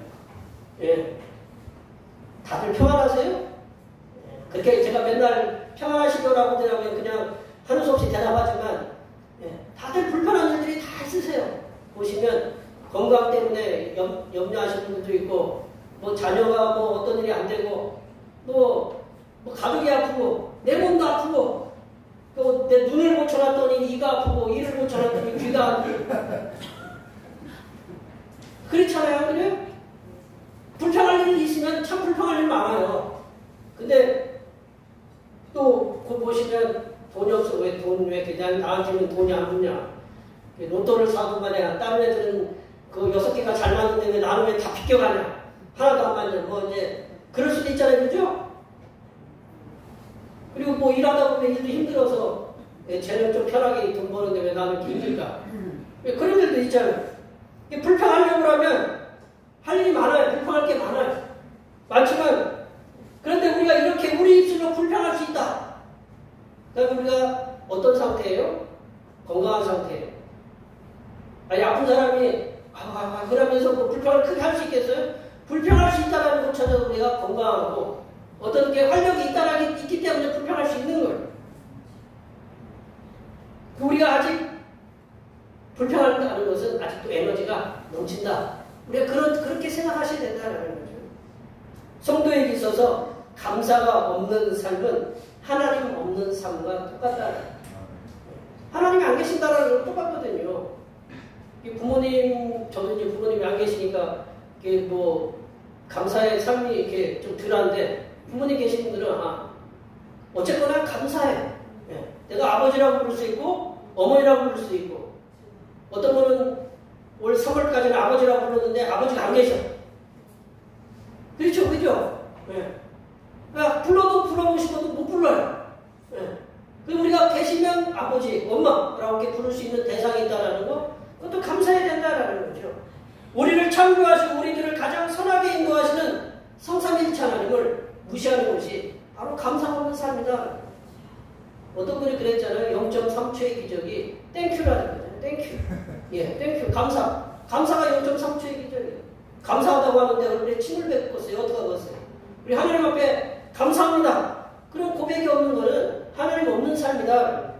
예. 다들 평안하세요? 예. 그렇게 제가 맨날 평안하시더라고 하면 그냥 하는 수 없이 대답하지만 예. 다들 불편한 일들이 다 있으세요. 보시면 건강 때문에 염려하시는 분들도 있고 뭐 자녀가 뭐 어떤 일이 안 되고 뭐 가족이 아프고 내 몸도 아프고 또 내 눈을 고쳐놨더니 이가 아프고 이를 고쳐놨더니 귀가 아프고 그렇잖아요. 그래요? 불평할 일이 있으면 참 불평할 일 많아요. 근데 또 그거 보시면 돈이 없어 왜 그냥 나한테는 돈이 안 붙냐. 로또를 사고 말이야. 다른 애들은 그 6개가 잘 맞는데 왜 나는 왜 다 비껴가냐. 하나도 안 맞냐. 뭐 이제 그럴 수도 있잖아요. 그죠? 그리고 뭐 일하다 보면 일도 힘들어서 쟤는 좀 편하게 돈 버는데 왜 나는 이렇게 힘들까? 그런 일도 있잖아요. 불평하려고 하면 할 일이 많아요. 불평할 게 많아요. 많지만 그런데 우리가 이렇게 우리 입술로 불평할 수 있다. 그러면 우리가 어떤 상태예요? 건강한 상태예요. 아니 아픈 사람이 그러면서 뭐 불평을 크게 할 수 있겠어요? 불평할 수 있다는 것처럼 우리가 건강하고 어떤 게 활력이 있기 때문에 불평할 수 있는 거예요. 우리가 아직 불평한다는 것은 아직도 에너지가 넘친다. 우리가 그렇게 생각하셔야 된다는 거죠. 성도에게 있어서 감사가 없는 삶은 하나님 없는 삶과 똑같다. 하나님이 안 계신다는 건 똑같거든요. 저도 이제 부모님이 안 계시니까 이게 뭐 감사의 삶이 이렇게 좀 덜한데 부모님 계신 분들은 어쨌거나 감사해. 예. 내가 아버지라고 부를 수 있고 어머니라고 부를 수 있고 어떤 분은 올 3월까지는 아버지라고 불렀는데 아버지가 안 계셔. 그렇죠, 그죠? 예. 그러니까 불러보고 싶어도 못 불러요. 예. 그럼 우리가 계시면 아버지, 엄마라고 이렇게 부를 수 있는 대상이 있다는 거, 그것도 감사해야 된다는 거죠. 우리를 창조하시고 우리들을 가장 선하게 인도하시는 성삼일체 하나님을 무시하는 것이 바로 감사 없는 삶이다. 어떤 분이 그랬잖아요. 0.3초의 기적이 땡큐라는 거죠. 땡큐. 예, 땡큐. 감사가 0.3초의 기적이에요. 감사하다고 하는데 얼굴에 침을 뱉었어요. 어떻게 하겠어요? 우리 하나님 앞에 감사합니다. 그런 고백이 없는 것은 하나님 없는 삶이다.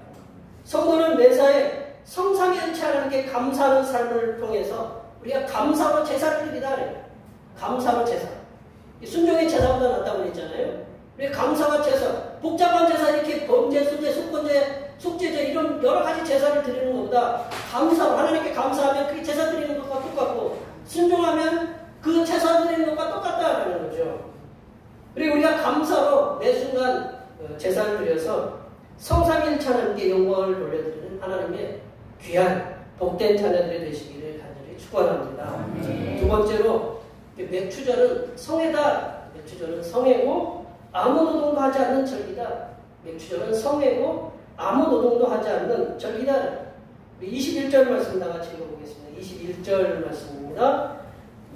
성도는 매사에 성삼위일체 하나님께 감사하는 삶을 통해서 우리가 감사로 제사를 드리다. 감사로 제사. 순종의 제사보다 낫다고 했잖아요. 우리 감사와 제사, 복잡한 제사 이렇게 범죄, 수제, 속건제, 속죄제 이런 여러 가지 제사를 드리는 것보다 감사로 하나님께 감사하면 그 제사 드리는 것과 똑같고 순종하면 그 제사 드리는 것과 똑같다는 거죠. 그리고 우리가 감사로 매 순간 제사를 드려서 성삼위일체 하나님께 영광을 돌려드리는 하나님의 귀한 복된 자녀들이 되시기를 간절히 축원합니다. 두 번째로 맥추절은 성회다. 맥추절은 성회고 아무 노동도 하지 않는 절기다. 맥추절은 성회고 아무 노동도 하지 않는 절기다. 21절 말씀 다 같이 읽어보겠습니다. 21절 말씀입니다.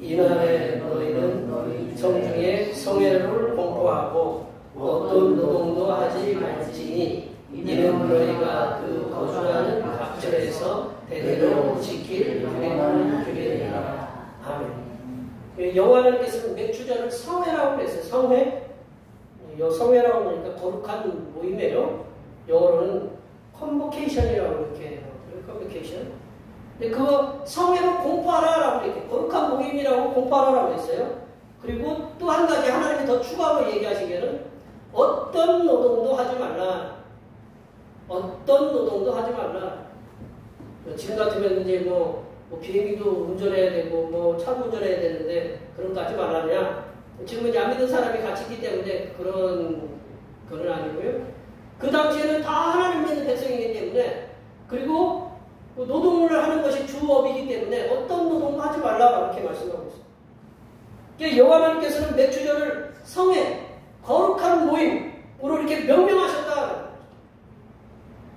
이날에 너희는 성중에 성회를 공포하고 어떤 노동도 하지 말지니 이는 너희가 그 거주하는 각처에서 대대로 지킬 규례니라. 아멘. 여호와 하나님께서는 맥주절을 성회라고 그랬어요. 성회. 성회라고 하니까 거룩한 모임이에요. 영어로는 컨보케이션이라고 이렇게 해요. 컨보케이션. 근데 그거 성회로 공포하라라고 이렇게 거룩한 모임이라고 공포하라라고 했어요. 그리고 또 한 가지 하나님이 더 추가로 얘기하시기에는 어떤 노동도 하지 말라. 어떤 노동도 하지 말라. 지금 같으면 이제 뭐 비행기도 운전해야 되고 뭐 차도 운전해야 되는데 그런 거 하지 말라냐. 지금은 안 믿는 사람이 같이 있기 때문에 그런 건 아니고요. 그 당시에는 다 하나님 믿는 백성이기 때문에 그리고 노동을 하는 것이 주업이기 때문에 어떤 노동도 하지 말라고 이렇게 말씀하고 있습니다. 그러니까 여호와 하나님께서는 맥주절을 성회, 거룩한 모임으로 이렇게 명명하셨다.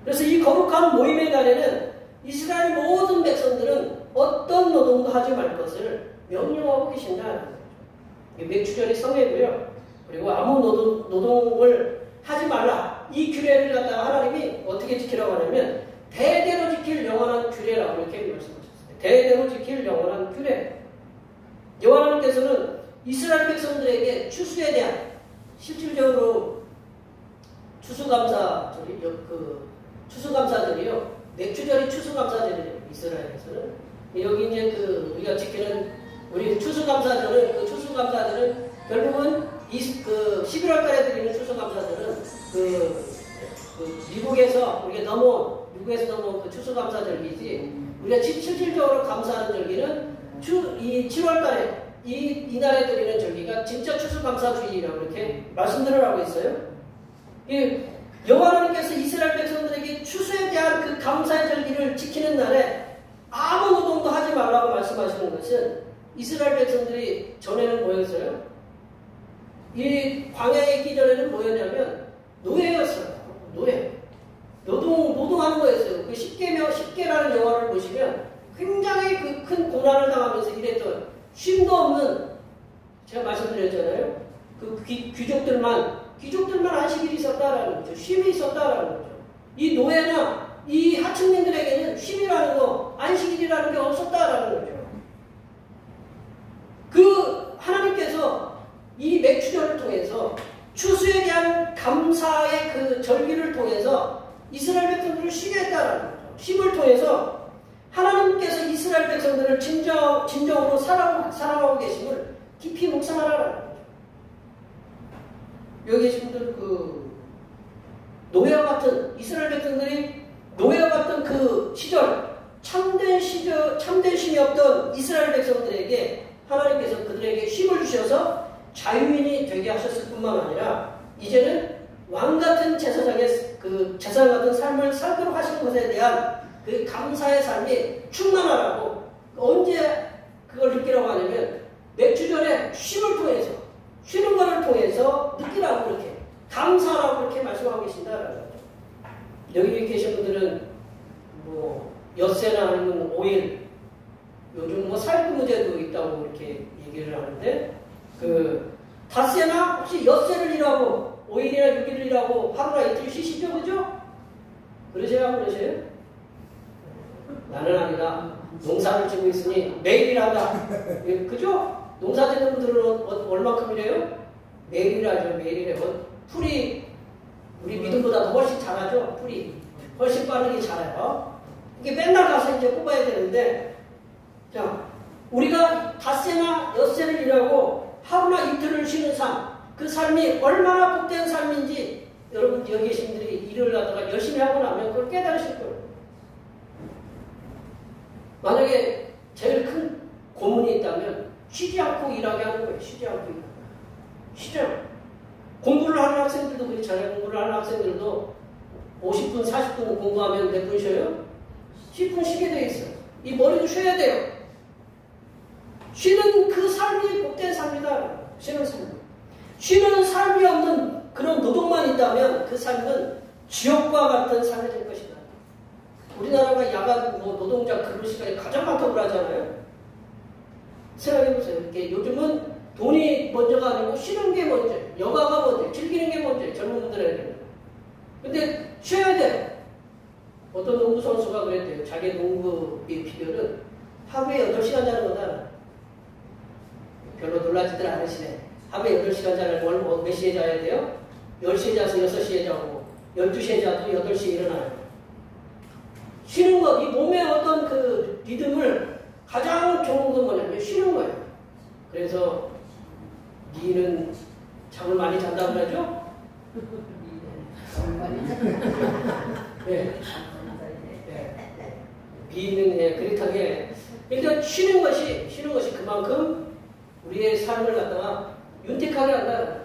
그래서 이 거룩한 모임의 날에는 이스라엘 모든 백성들은 어떤 노동도 하지 말 것을 명령하고 계신다. 맥주절이 성회고요. 그리고 아무 노동을 하지 말라. 이 규례를 갖다가 하나님이 어떻게 지키라고 하냐면 대대로 지킬 영원한 규례라고 이렇게 말씀하셨어요. 대대로 지킬 영원한 규례. 여호와 하나님께서는 이스라엘 백성들에게 추수에 대한 실질적으로 추수감사절이요. 맥주절이 추수감사절이에요. 이스라엘에서는. 여기 이제 우리가 지키는 우리 추수감사절은 결국은 11월 달에 드리는 추수감사절은 미국에서 넘어온 그 추수감사절기지. 우리가 실질적으로 감사하는 절기는 이 7월 달에 이날에 드리는 절기가 진짜 추수감사주의라고 이렇게 말씀들을 하고 있어요. 여호와 하나님께서 이스라엘 백성들에게 추수에 대한 그 감사의 절기를 지키는 날에 아무 노동도 하지 말라고 말씀하시는 것은 이스라엘 백성들이 전에는 뭐였어요? 이 광야에 있기 전에는 뭐였냐면 노예였어요. 노예. 노동하는 거였어요. 그 10계라는 영화를 보시면 굉장히 그 큰 고난을 당하면서 일했던 쉼도 없는, 제가 말씀드렸잖아요. 그 귀족들만 안식일이 있었다라는 거죠. 쉼이 있었다라는 거죠. 이 노예나 이 하층민들에게는 쉼이라는 거, 안식일이라는 게 없었다라는 거죠. 그 하나님께서 이 맥주절을 통해서 추수에 대한 감사의 그 절기를 통해서 이스라엘 백성들을 쉬게 했다라는 거죠. 쉼을 통해서 하나님께서 이스라엘 백성들을 진정으로 사랑하고 계심을 깊이 묵상하라는 거죠. 여기 계신 분들 노예와 같은 이스라엘 백성들이 노예와 같은 그 시절 참된 쉼이 없던 이스라엘 백성들에게 하나님께서 그들에게 쉼을 주셔서 자유인이 되게 하셨을 뿐만 아니라 이제는 왕 같은 제사장의 그 제사장 같은 삶을 살도록 하신 것에 대한 그 감사의 삶이 충만하라고. 언제 그걸 느끼라고 하냐면 맥주절에 쉼을 통해서, 쉬는 것을 통해서 느끼라고 그렇게 감사라고 그렇게 말씀하고 계신다라는 거죠. 여기 계신 분들은 엿새나 아니면 5일, 요즘 사일근무제도 있다고 이렇게 얘기를 하는데, 닷새나 혹시 엿새를 일하고 5일이나 6일을 일하고 하루나 이틀 쉬시죠? 그죠? 그러세요? 안 그러세요? 나는 아니다. 농사를 지고 있으니 매일 일한다. 그죠? 농사 짓는 분들은 얼마큼 일해요? 매일 일하죠. 매일 일해요. 풀이 우리 믿음보다 훨씬 잘하죠. 풀이 훨씬 빠르게 잘해요. 이게 맨날 가서 이제 뽑아야 되는데, 자, 우리가 닷새나 엿새를 일하고 하루나 이틀을 쉬는 삶, 그 삶이 얼마나 복된 삶인지 여러분 여기 계신 분들이 일을 하다가 열심히 하고 나면 그걸 깨달으실 거예요. 만약에 제일 큰 고문이 있다면 쉬지 않고 일하게 하는 거예요. 쉬지 않고 일하게. 쉬지 않고. 공부를 하는 학생들도 그렇잖아요. 공부를 하는 학생들도 50분, 40분 공부하면 몇 분 쉬어요? 10분 쉬게 돼 있어요. 이 머리도 쉬어야 돼요. 쉬는 그 삶이 복된 삶이다. 쉬는 삶. 쉬는 삶이 없는 그런 노동만 있다면 그 삶은 지옥과 같은 삶이 될 것이다. 우리나라가 야간 노동자 근로 시간이 가장 많다고 하잖아요. 생각해보세요. 이렇게 요즘은 돈이 먼저가 아니고 쉬는 게 먼저, 여가가 먼저, 즐기는 게 먼저, 젊은 분들에게는. 근데 쉬어야 돼. 어떤 농구 선수가 그랬대요. 자기 농구의 비결은 하루에 8시간 자는 거다. 별로 놀라지들 않으시네. 하루에 8시간 자는 걸 몇 시에 자야 돼요? 10시에 자서 6시에 자고 12시에 자도 8시에 일어나요. 쉬는 것, 이 몸의 어떤 그 리듬을 가장 좋은 건 뭐냐면 쉬는 거예요. 그래서 니는 잠을 많이 잔다고 그러죠? 네. 미는 그릿하게 그러니까 쉬는 것이 그만큼 우리의 삶을 갖다가 윤택하게 한다.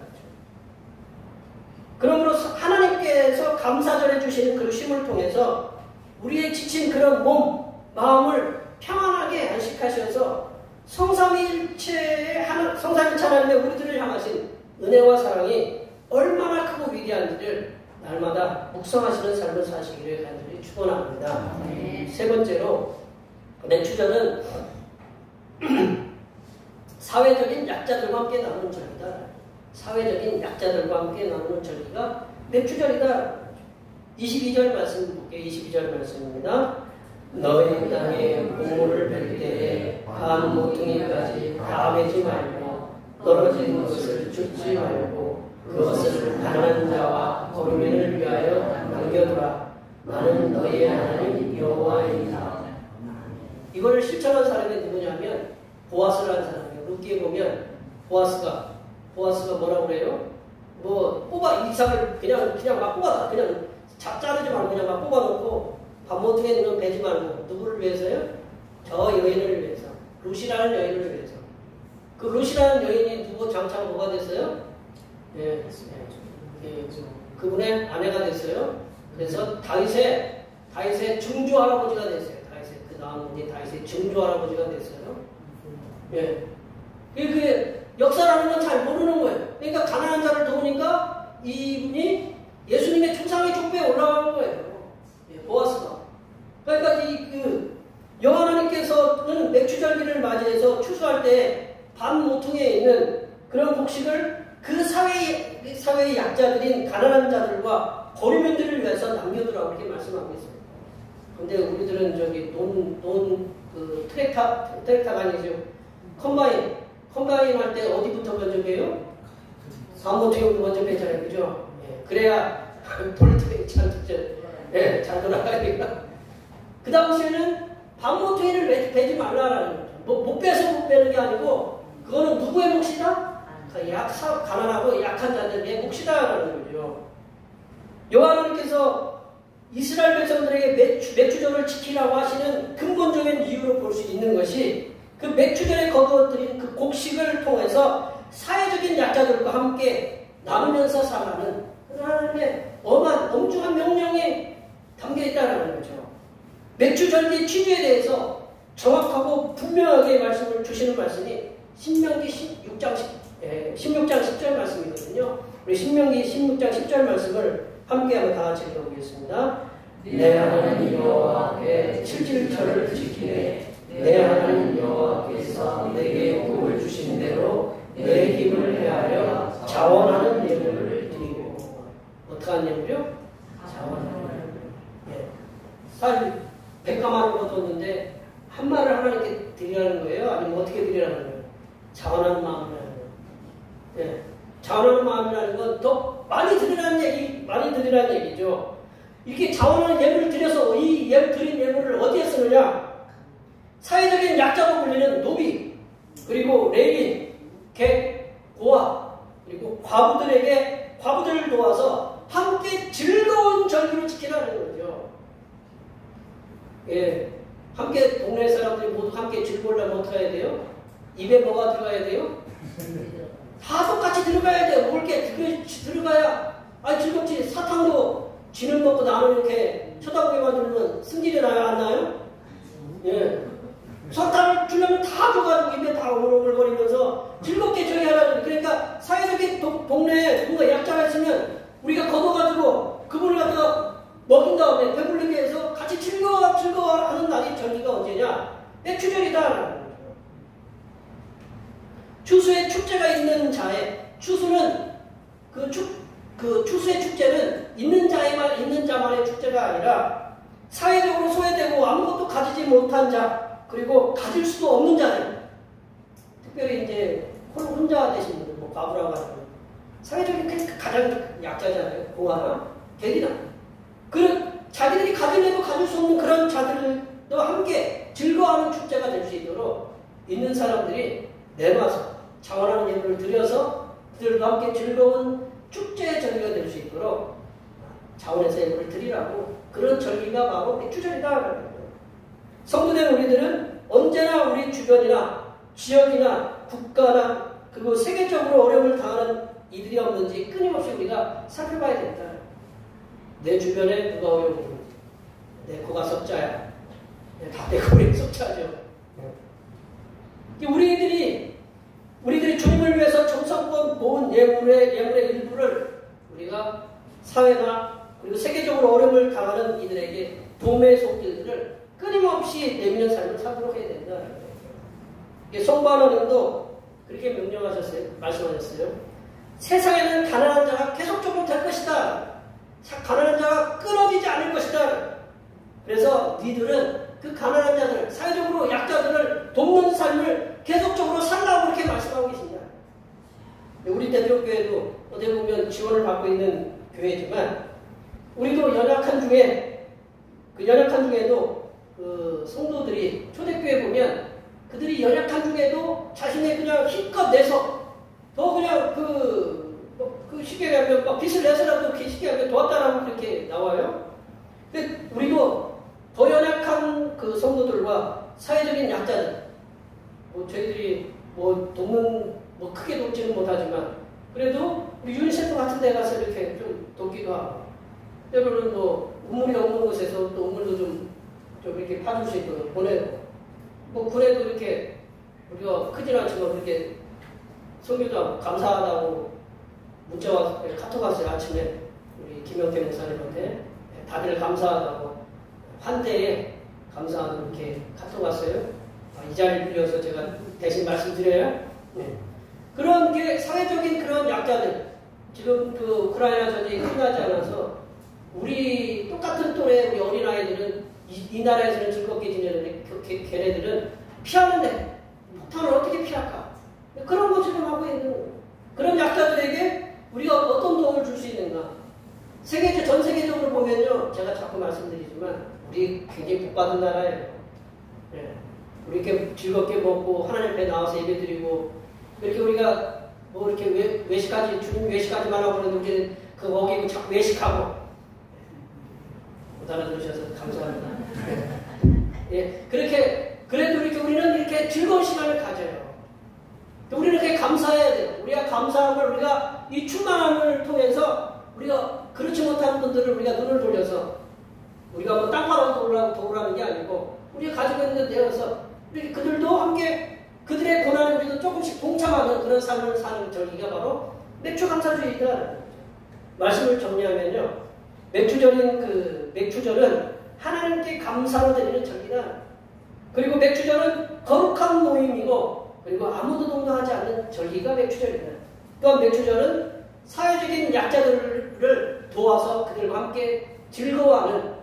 그러므로 하나님께서 감사절해 주시는 그 쉼을 통해서 우리의 지친 그런 몸, 마음을 평안하게 안식하셔서 성삼위일체의 성삼위일체 하나님의 우리들을 향하신 은혜와 사랑이 얼마나 크고 위대한지를 날마다 묵상하시는 삶을 사시기를 간절히 축원합니다. 세 번째로 매추절은 사회적인 약자들과 함께 나누는 절기다. 사회적인 약자들과 함께 나누는 절기가 매추절이다. 22절 말씀 볼게요. 22절 말씀입니다. 너희 땅에 곡물을 벨 때에 반 모퉁이까지 다 베지 말고 떨어진 것을 줍지 말고 그것을 가난한 자와 거류민을 위하여 남겨두라. 나는 너희의 하나님 여호와이다. 이거를 실천한 사람이 누구냐면 보아스라는 사람이에요. 룻기에 보면 보아스가 뭐라고 그래요? 뭐 뽑아 이삭을 그냥 막 뽑아다. 그냥 자르지 말고 그냥 막 뽑아놓고 밥모퉁이에 있는 베지 말고 누구를 위해서요? 저 여인을 위해서. 룻이라는 여인을 위해서. 그 룻이라는 여인이 누구 장차가 뭐가 됐어요? 그분의 아내가 됐어요. 그래서 다윗의 증조 할아버지가 됐어요. 그 다음 분이 다윗의 증조 할아버지가 됐어요. 예. 그 역사라는 건 잘 모르는 거예요. 그러니까 가난한 자를 도우니까 이분이 예수님의 초상의 족보에 올라가는 거예요. 예, 보아스가. 그러니까 여호와 하나님께서는 맥추절기를 맞이해서 추수할 때 반 모퉁이에 있는 그런 곡식을 그 사회의 약자들인 가난한 자들과 거류민들을 위해서 남겨두라고 이렇게 말씀하고 있어요. 근데 우리들은 트랙터가 아니죠. 컴바인 할 때 어디부터 먼저 베요? 반 모퉁이부터 먼저 베잖아요. 그죠? 예, 그래야 폴트랙 잘 돌아가니까. 그 당시에는 반 모퉁이를 베지 말라라는 거죠. 못 빼서 못 빼는 게 아니고 그거는 누구의 몫이다? 가난하고 약한 자들의 몫이다라는 거죠. 여호와 하나님께서 이스라엘 백성들에게 맥추절을 지키라고 하시는 근본적인 이유로 볼 수 있는 것이 그 맥추절에 거두어들인 그 곡식을 통해서 사회적인 약자들과 함께 나누면서 살아가는 하나님의 엄중한 명령이 담겨 있다는 거죠. 맥추절기 취지에 대해서 정확하고 분명하게 말씀을 주시는 말씀이 신명기 16장 10절 말씀이거든요. 우리 신명기 16장 10절 말씀을 함께 한번 다 같이 읽어보겠습니다. 내 하나님 여호와께 칠칠절을 지키되 내 하나님 여호와께서 내게 복을 주신 대로 내 힘을 헤아려 자원하는 예물을 드리고. 어떻게 하는 예물이요? 자원하는 예물. 쌀 100가마를 거뒀는데 한 말을 하나님께 드리라는 거예요? 아니면 어떻게 드리라는 거예요? 자원하는 마음이라는 거예요. 예. 자원하는 마음이라는 건 더 많이 드리라는 얘기죠. 이렇게 자원하는 예물을 드려서 이 드린 예물을 어디에 쓰느냐? 사회적인 약자로 불리는 노비, 그리고 레위인, 객, 고아, 그리고 과부들을 도와서 함께 즐거운 절기를 지키라는 거죠. 예. 함께 동네 사람들이 모두 함께 즐거우려면 어떻게 해야 돼요? 입에 뭐가 들어가야 돼요? 다 똑같이 들어가야 돼요. 옳게 들어가야 즐겁지. 사탕도 쥐는 먹고 나는 이렇게 쳐다보기만 들으면 승질이 나요? 안 나요? 예. 사탕을 주려면 다 줘가지고 입에 다 오글오글거리면서 즐겁게 저기 하라는. 그러니까 사회적인 동네에 누가 약자가 있으면 우리가 걷어가지고 그분을 갖다가 먹인 다음에 배불리게 해서 같이 즐거워하는 날이 절기가 언제냐? 맥추절이다. 추수의 축제가 있는 자에, 추수는 추수의 축제는 있는 자만의 축제가 아니라 사회적으로 소외되고 아무것도 가지지 못한 자, 그리고 가질 수도 없는 자들, 특별히 이제 혼자 되신 분들, 뭐 과부라고 하는 사회적인 가장 약자잖아요. 공화나 객이나. 자기들이 가질래도 가질 수 없는 그런 자들도 함께 즐거워하는 축제가 될 수 있도록 있는 사람들이 내놔서 자원하는 예물을 드려서 그들과 함께 즐거운 축제의 절기가 될 수 있도록 자원해서 예물을 드리라고, 그런 절기가 바로 맥주절이다. 성도된 우리들은 언제나 우리 주변이나 지역이나 국가나 그리고 세계적으로 어려움을 당하는 이들이 없는지 끊임없이 우리가 살펴봐야 된다. 내 주변에 누가 어려움이 있는지. 내 코가 석자야. 다 내 코에 석자죠. 우리들이 주님을 위해서 정성껏 모은 예물의 일부를 우리가 사회나 그리고 세계적으로 어려움을 당하는 이들에게 도움의 손길들을 끊임없이 내미는 삶을 살도록 해야 된다. 성부 하나님도 그렇게 말씀하셨어요. 세상에는 가난한 자가 계속적으로 될 것이다. 가난한 자가 끊어지지 않을 것이다. 그래서 니들은 그 가난한 자들, 사회적으로 약자들을 돕는 삶을 계속적으로 살라고 그렇게 말씀하고 계십니다. 우리 대표교회도 어떻게 보면 지원을 받고 있는 교회지만, 우리도 연약한 중에도 그 성도들이 초대교회 보면 그들이 연약한 중에도 자신의 그냥 힘껏 내서 더 그냥 쉽게 하면 빚을 내서라도 쉽게 하면 도왔다라고 그렇게 나와요. 근데 우리도 더 연약한 그 성도들과 사회적인 약자들, 저희들이 돕는, 크게 돕지는 못하지만, 그래도 우리 유니세프 같은 데 가서 이렇게 좀 돕기도 하고, 때로는 우물이 없는 곳에서 또 우물도 좀 이렇게 파줄 수 있도록 보내고, 그래도 이렇게 우리가 크진 않지만 그렇게 선교도 감사하다고 문자 와서, 카톡 왔어요. 아침에 우리 김영태 목사님한테 다들 감사하다고, 환대에 감사하다고 이렇게 카톡 왔어요. 이 자리를 빌려서 제가 대신 말씀드려요. 네. 그런 게 사회적인 그런 약자들, 지금 그 우크라이나 전쟁이 끝나지 않아서 우리 똑같은 또래 우리 어린아이들은 이 나라에서는 즐겁게 지내는데 걔네들은 피하는데 폭탄을 어떻게 피할까? 그런 거 지금 하고 있는 거예요. 그런 약자들에게 우리가 어떤 도움을 줄 수 있는가? 전 세계적으로 보면요, 제가 자꾸 말씀드리지만 우리 굉장히 복받은 나라예요. 네. 우리 이렇게 즐겁게 먹고 하나님 앞에 나와서 예배드리고, 이렇게 우리가 이렇게 외식까지, 주님 외식까지만 하고 그러는데 그 먹이고 자꾸 외식하고, 못 알아들으셔서 감사합니다. 예, 그래도 우리는 이렇게 즐거운 시간을 가져요. 우리는 이렇게 감사해야 돼요. 우리가 감사함을, 우리가 이 충만함을 통해서 우리가 그렇지 못한 분들을 우리가 눈을 돌려서 우리가 땅바닥 도우라는 게 아니고, 우리가 가지고 있는 데 내어서 그들도 함께 그들의 고난에 우리도 조금씩 동참하는 그런 삶을 사는 절기가 바로 맥주감사주의다. 말씀을 정리하면요, 맥주절은 하나님께 감사로 드리는 절기다. 그리고 맥주절은 거룩한 모임이고, 그리고 아무도 동조하지 않는 절기가 맥주절이다. 또한 맥주절은 사회적인 약자들을 도와서 그들과 함께 즐거워하는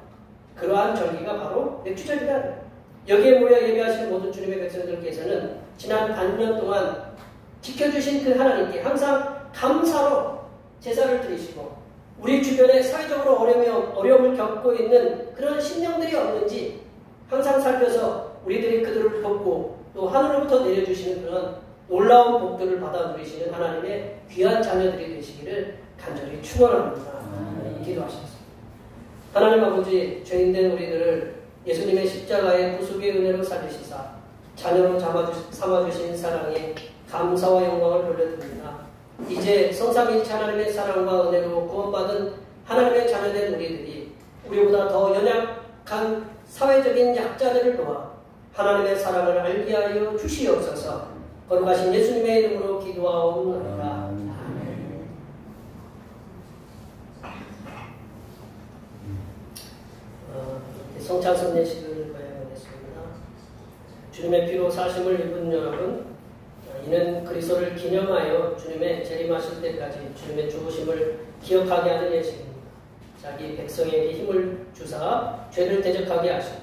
그러한 절기가 바로 맥주절이다. 여기에 모여 예배하시는 모든 주님의 백성들께서는 지난 반년 동안 지켜주신 그 하나님께 항상 감사로 제사를 드리시고, 우리 주변에 사회적으로 어려움을 겪고 있는 그런 심령들이 없는지 항상 살펴서 우리들이 그들을 돕고, 또 하늘로부터 내려주시는 그런 놀라운 복들을 받아 누리시는 하나님의 귀한 자녀들이 되시기를 간절히 축원합니다. 기도하시겠습니다. 하나님 아버지, 죄인된 우리들을 예수님의 십자가의 구속의 은혜로 살리시사 자녀로 삼아주신 사랑에 감사와 영광을 돌려드립니다. 이제 성삼위일체 하나님의 사랑과 은혜로 구원받은 하나님의 자녀된 우리들이 우리보다 더 연약한 사회적인 약자들을 도와 하나님의 사랑을 알게 하여 주시옵소서. 거룩하신 예수님의 이름으로 기도하옵나이다. 성찬송 예식을 거행하겠습니다. 주님의 피로 사심을 입은 여러분, 이는 그리스도를 기념하여 주님의 재림하실 때까지 주님의 죽으심을 기억하게 하는 예식입니다. 자기 백성에게 힘을 주사 죄를 대적하게 하시고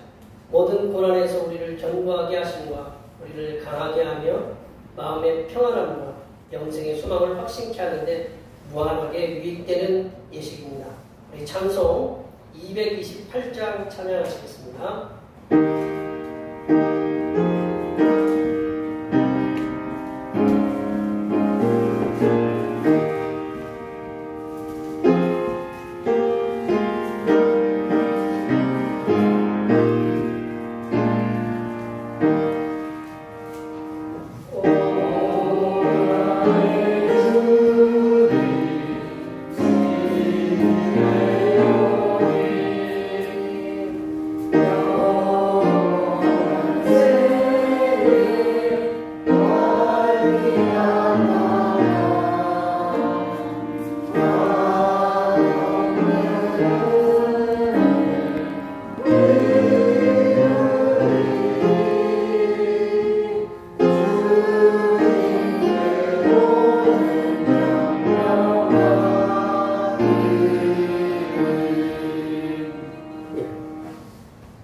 모든 고난에서 우리를 견고하게 하심과 우리를 강하게 하며 마음의 평안함과 영생의 소망을 확신케 하는데 무한하게 유익되는 예식입니다. 우리 찬송 228장 찬양하시겠습니다.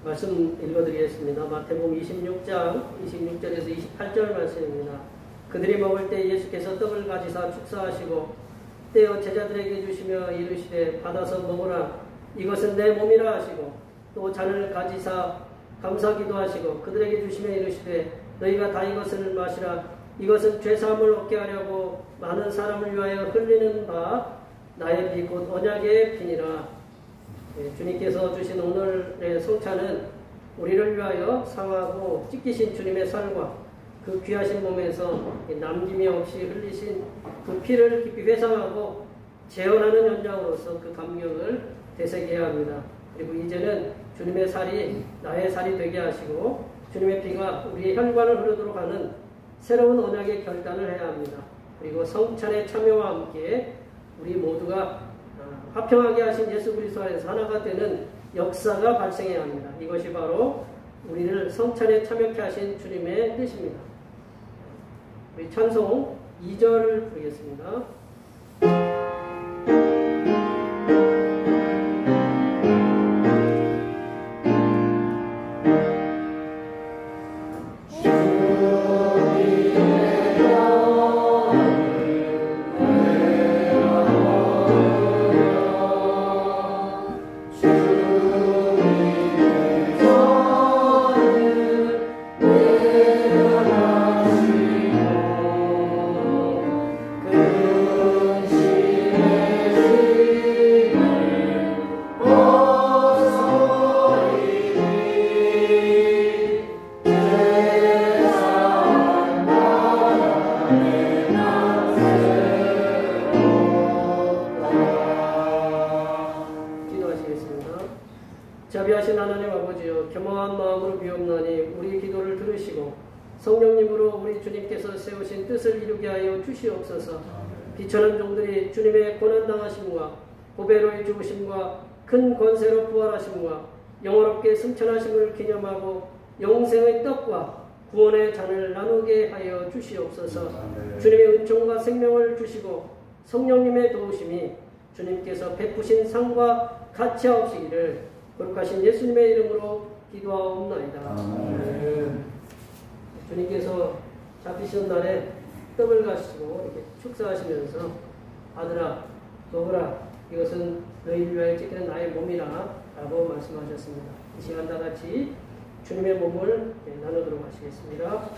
말씀 읽어드리겠습니다. 마태복음 26장 26절에서 28절 말씀입니다. 그들이 먹을 때 예수께서 떡을 가지사 축사하시고 떼어 제자들에게 주시며 이르시되 받아서 먹으라 이것은 내 몸이라 하시고 또 잔을 가지사 감사기도 하시고 그들에게 주시며 이르시되 너희가 다 이것을 마시라 이것은 죄사함을 얻게 하려고 많은 사람을 위하여 흘리는 바 나의 피 곧 언약의 피니라. 주님께서 주신 오늘의 성찬은 우리를 위하여 상하고 찢기신 주님의 살과 그 귀하신 몸에서 남김이 없이 흘리신 그 피를 깊이 회상하고 재현하는 현장으로서 그 감격을 되새겨야 합니다. 그리고 이제는 주님의 살이 나의 살이 되게 하시고 주님의 피가 우리의 혈관을 흐르도록 하는 새로운 언약의 결단을 해야 합니다. 그리고 성찬의 참여와 함께 우리 모두가 화평하게 하신 예수 그리스도 안에서 하나가 되는 역사가 발생해야 합니다. 이것이 바로 우리를 성찬에 참여케 하신 주님의 뜻입니다. 우리 찬송 2절을 부르겠습니다. 자비하신 하나님 아버지여 겸허한 마음으로 비옵나니 우리 기도를 들으시고 성령님으로 우리 주님께서 세우신 뜻을 이루게 하여 주시옵소서. 비천한 종들이 주님의 고난당하심과 보배로의 죽으심과 큰 권세로 부활하심과 영원롭게 승천하심을 기념하고 영생의 떡과 구원의 잔을 나누게 하여 주시옵소서. 주님의 은총과 생명을 주시고 성령님의 도우심이 주님께서 베푸신 상과 같이 하옵시기를 거룩하신 예수님의 이름으로 기도하옵나이다. 아멘. 주님께서 잡히신 날에 떡을 가시고 이렇게 축사하시면서 아들아 먹으라 이것은 너희를 위하여 찢기는 나의 몸이라 라고 말씀하셨습니다. 이 시간 다 같이 주님의 몸을 나누도록 하시겠습니다.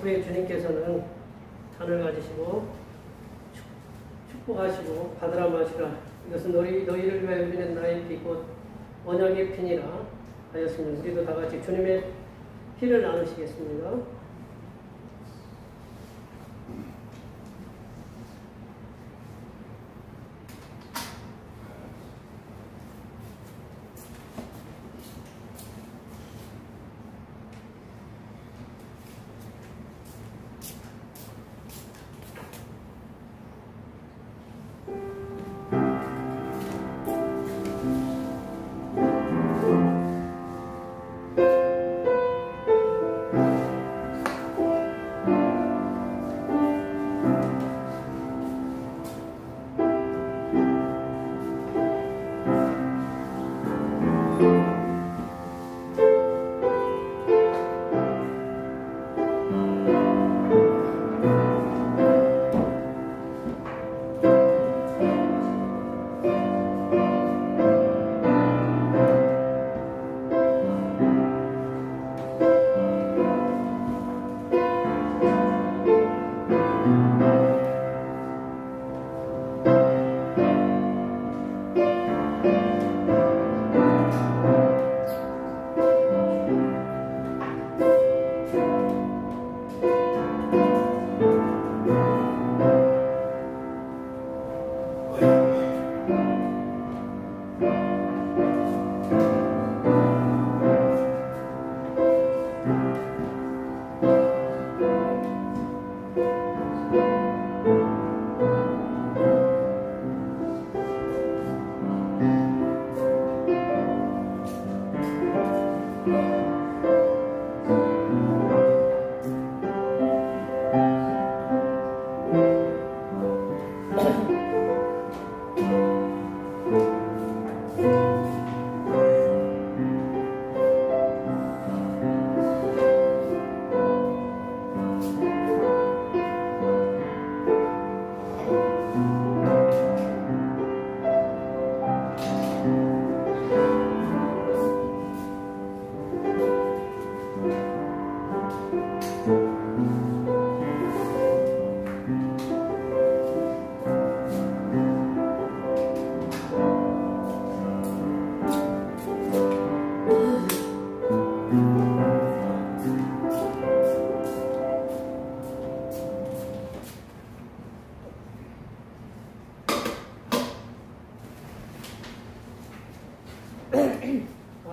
후에 주님께서는 잔을 가지시고 축복하시고 받으라 마시라. 이것은 너희를 위하여 흘리는 나의 피 곧 언약의 피니라 하였으면 우리도 다 같이 주님의 피를 나누시겠습니다.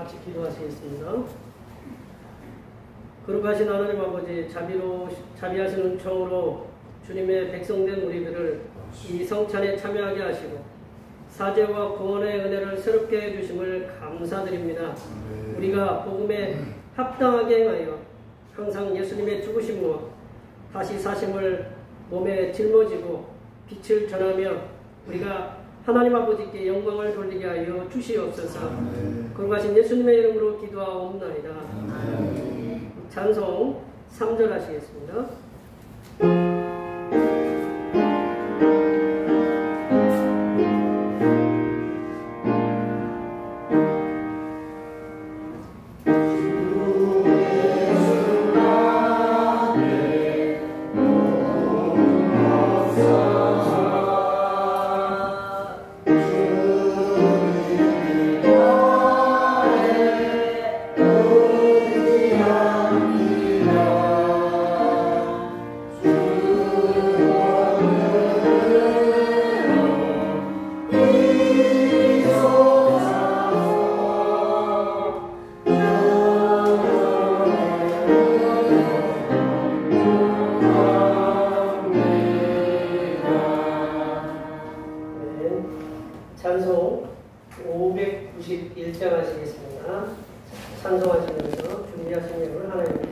같이 기도하시겠습니다. 거룩하신 하나님 아버지, 자비하신 은총으로 주님의 백성된 우리들을 이 성찬에 참여하게 하시고 사죄와 구원의 은혜를 새롭게 해주심을 감사드립니다. 우리가 복음에 합당하게 행하여 항상 예수님의 죽으심과 다시 사심을 몸에 짊어지고 빛을 전하며 우리가 하나님 아버지께 영광을 돌리게 하여 주시옵소서. 거룩하신 예수님의 이름으로 기도하옵나이다. 찬송 3절 하시겠습니다. 찬송 591장 하시겠습니다. 찬송하시면서 준비하신 내용을 하나님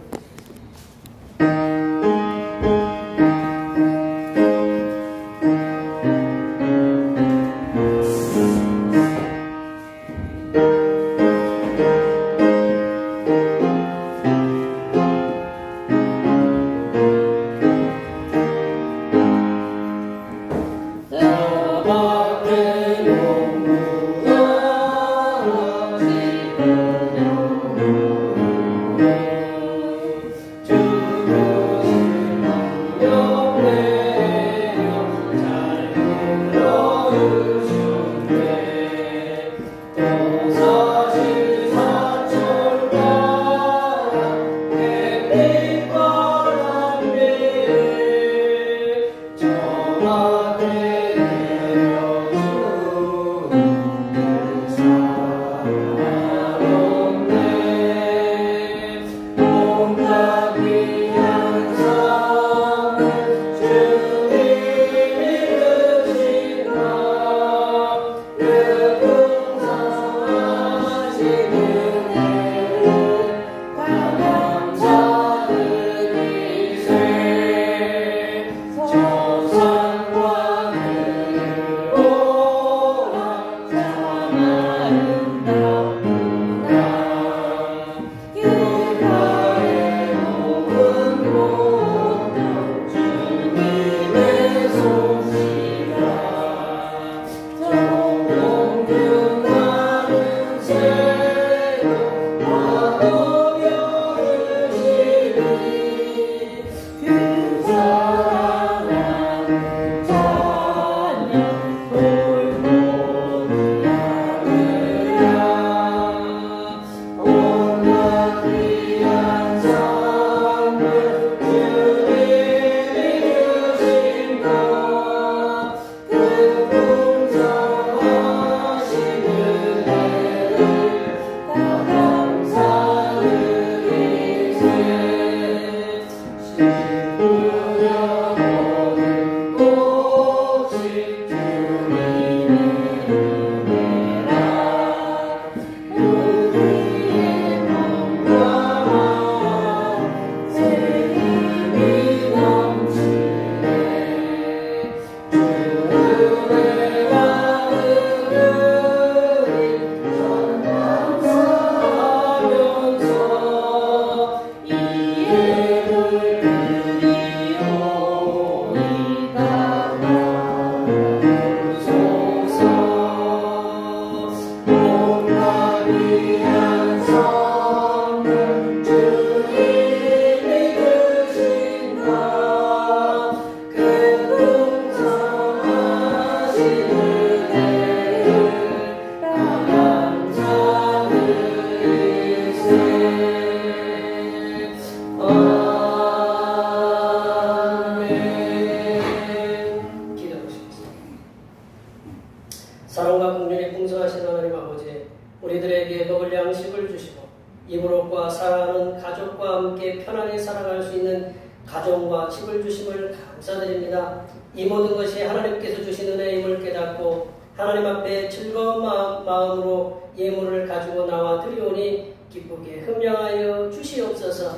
함께 편안히 살아갈 수 있는 가정과 집을 주심을 감사드립니다. 이 모든 것이 하나님께서 주신 은혜임을 깨닫고 하나님 앞에 즐거운 마음으로 예물을 가지고 나와 드리오니 기쁘게 흠양하여 주시옵소서.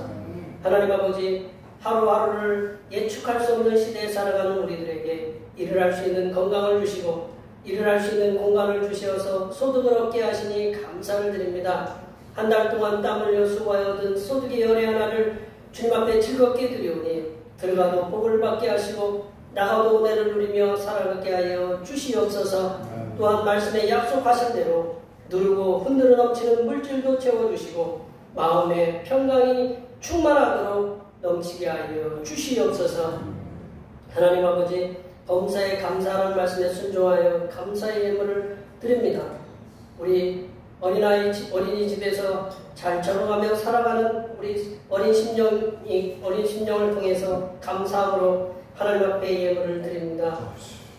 하나님 아버지, 하루하루를 예측할 수 없는 시대에 살아가는 우리들에게 일을 할 수 있는 건강을 주시고 일을 할 수 있는 공간을 주시어서 소득을 얻게 하시니 감사를 드립니다. 한 달 동안 땀 흘려 수고하여 얻은 소득의 열의 하나를 주님 앞에 즐겁게 드리오니 들어가도 복을 받게 하시고 나가도 은혜를 누리며 살아가게 하여 주시옵소서. 또한 말씀에 약속하신 대로 누르고 흔들어 넘치는 물질도 채워주시고 마음의 평강이 충만하도록 넘치게 하여 주시옵소서. 하나님 아버지, 범사에 감사하는 말씀에 순종하여 감사의 예물을 드립니다. 우리 어린이집에서 잘 적응하며 살아가는 우리 어린 심령을 통해서 감사함으로 하나님 앞에 예물을 드립니다.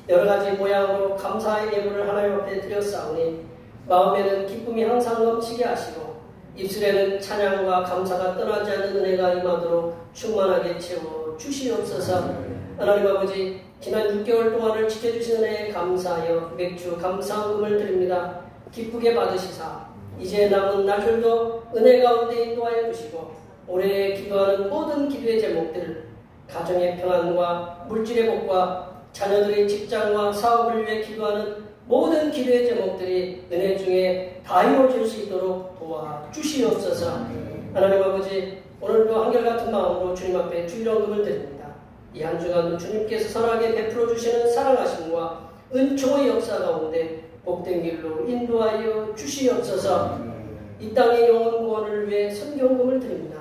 여러 가지 모양으로 감사의 예물을 하나님 앞에 드렸사오니 마음에는 기쁨이 항상 넘치게 하시고 입술에는 찬양과 감사가 떠나지 않는 은혜가 임하도록 충만하게 채워 주시옵소서. 하나님 아버지, 지난 6개월 동안을 지켜주신 은혜에 감사하여 맥주 감사헌금을 드립니다. 기쁘게 받으시사 이제 남은 날들도 은혜 가운데 인도하여 주시고 올해 기도하는 모든 기도의 제목들, 가정의 평안과 물질의 복과 자녀들의 직장과 사업을 위해 기도하는 모든 기도의 제목들이 은혜 중에 다 이루어질 수 있도록 도와주시옵소서. 하나님 아버지, 오늘도 한결같은 마음으로 주님 앞에 주일헌금을 드립니다. 이 한 주간 주님께서 선하게 베풀어 주시는 사랑하심과 은총의 역사 가운데 복된 길로 인도하여 주시옵소서. 이 땅의 영혼 구원을 위해 선교헌금을 드립니다.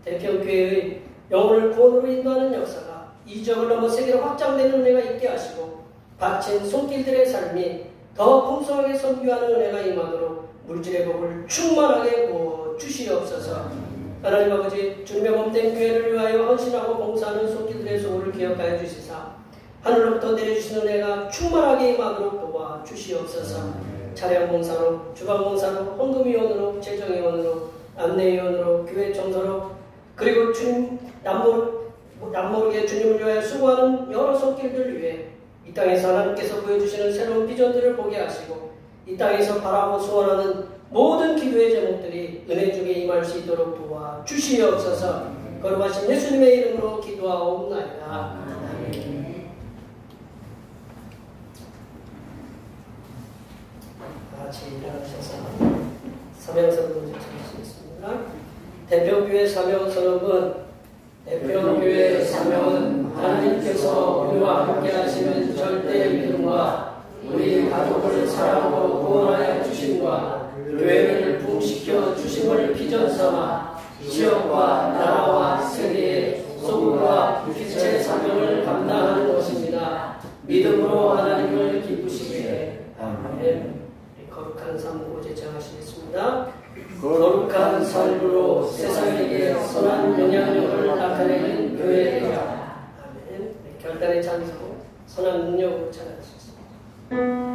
대평교회의 영혼을 구원으로 인도하는 역사가 이 지역을 넘어 세계로 확장되는 은혜가 있게 하시고 바친 손길들의 삶이 더 풍성하게 선교하는 은혜가 임하도록 물질의 복을 충만하게 부어 주시옵소서. 하나님 아버지, 주님의 몸된 교회를 위하여 헌신하고 봉사하는 손길들의 소원을 기억하여 주시사 하늘로부터 내려주시는 은혜가 충만하게 임하도록 도와 주시옵소서. 차량 봉사로, 주방 봉사로, 헌금위원으로, 재정위원으로, 안내위원으로, 교회 청소로, 그리고 주님 남모르게 주님을 위하여 수고하는 여러 손길들을 위해 이 땅에서 하나님께서 보여주시는 새로운 비전들을 보게 하시고 이 땅에서 바라고 소원하는 모든 기도의 제목들이 은혜 중에 임할 수 있도록 도와 주시옵소서. 거룩하신 예수님의 이름으로 기도하옵나이다. 같이 일어나셔서 사명선언을 전하시겠습니다. 대표교회 사명선언은 대표교회 사명은 하나님께서 우리와 함께 하시는 절대 믿음과 우리 가족을 사랑하고 구원하여 주심과 교회를 부흥시켜 주심을 비전 삼아 지역과 나라와 세계의 소금과 빛의 사명을 감당하는 것입니다. 믿음으로 하나님을 기쁘시게. 아멘. 거룩한 삶으로 제청하시겠습니다. 거룩한 삶으로 세상에게 선한 영향력을 나타내는 교회의 대가. 아멘. 결단의 찬송, 선한 능력으로 찬양하셨습니다. Yeah.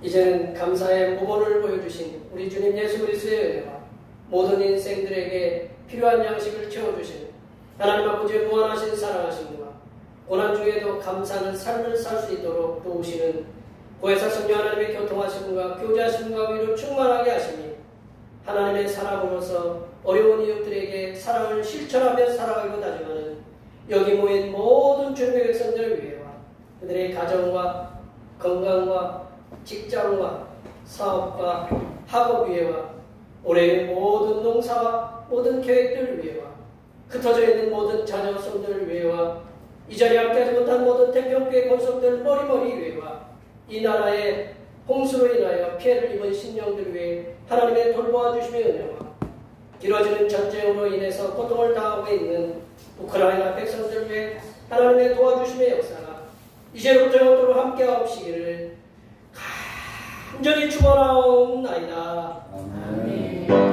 이제는 감사의 모범을 보여주신 우리 주님 예수 그리스도의 은혜와 모든 인생들에게 필요한 양식을 채워주신 하나님 아버지의 무한하신 사랑하심과 고난 중에도 감사하는 삶을 살 수 있도록 도우시는 보혜사 성령 하나님의 교통하심과 교제하심과 위로 충만하게 하시니 하나님의 사람으로서 어려운 이웃들에게 사랑을 실천하며 살아가고 다짐하는 여기 모인 모든 주님의 백성들을 위해와 그들의 가정과 건강과 직장과 사업과 학업 위에와 올해의 모든 농사와 모든 계획들을 위해와 흩어져 있는 모든 자녀 손들을 위해와 이 자리에 함께하지 못한 모든 태평교회 권속들 머리머리 위해와 이 나라의 홍수로 인하여 피해를 입은 신령들 위해 하나님의 돌보아 주심의 은혜와 길어지는 전쟁으로 인해서 고통을 당하고 있는 우크라이나 백성들 위해 하나님의 도와주심의 역사가 이제부터 영원토록 함께하옵시기를 간절히 축원하옵나이다. 아멘.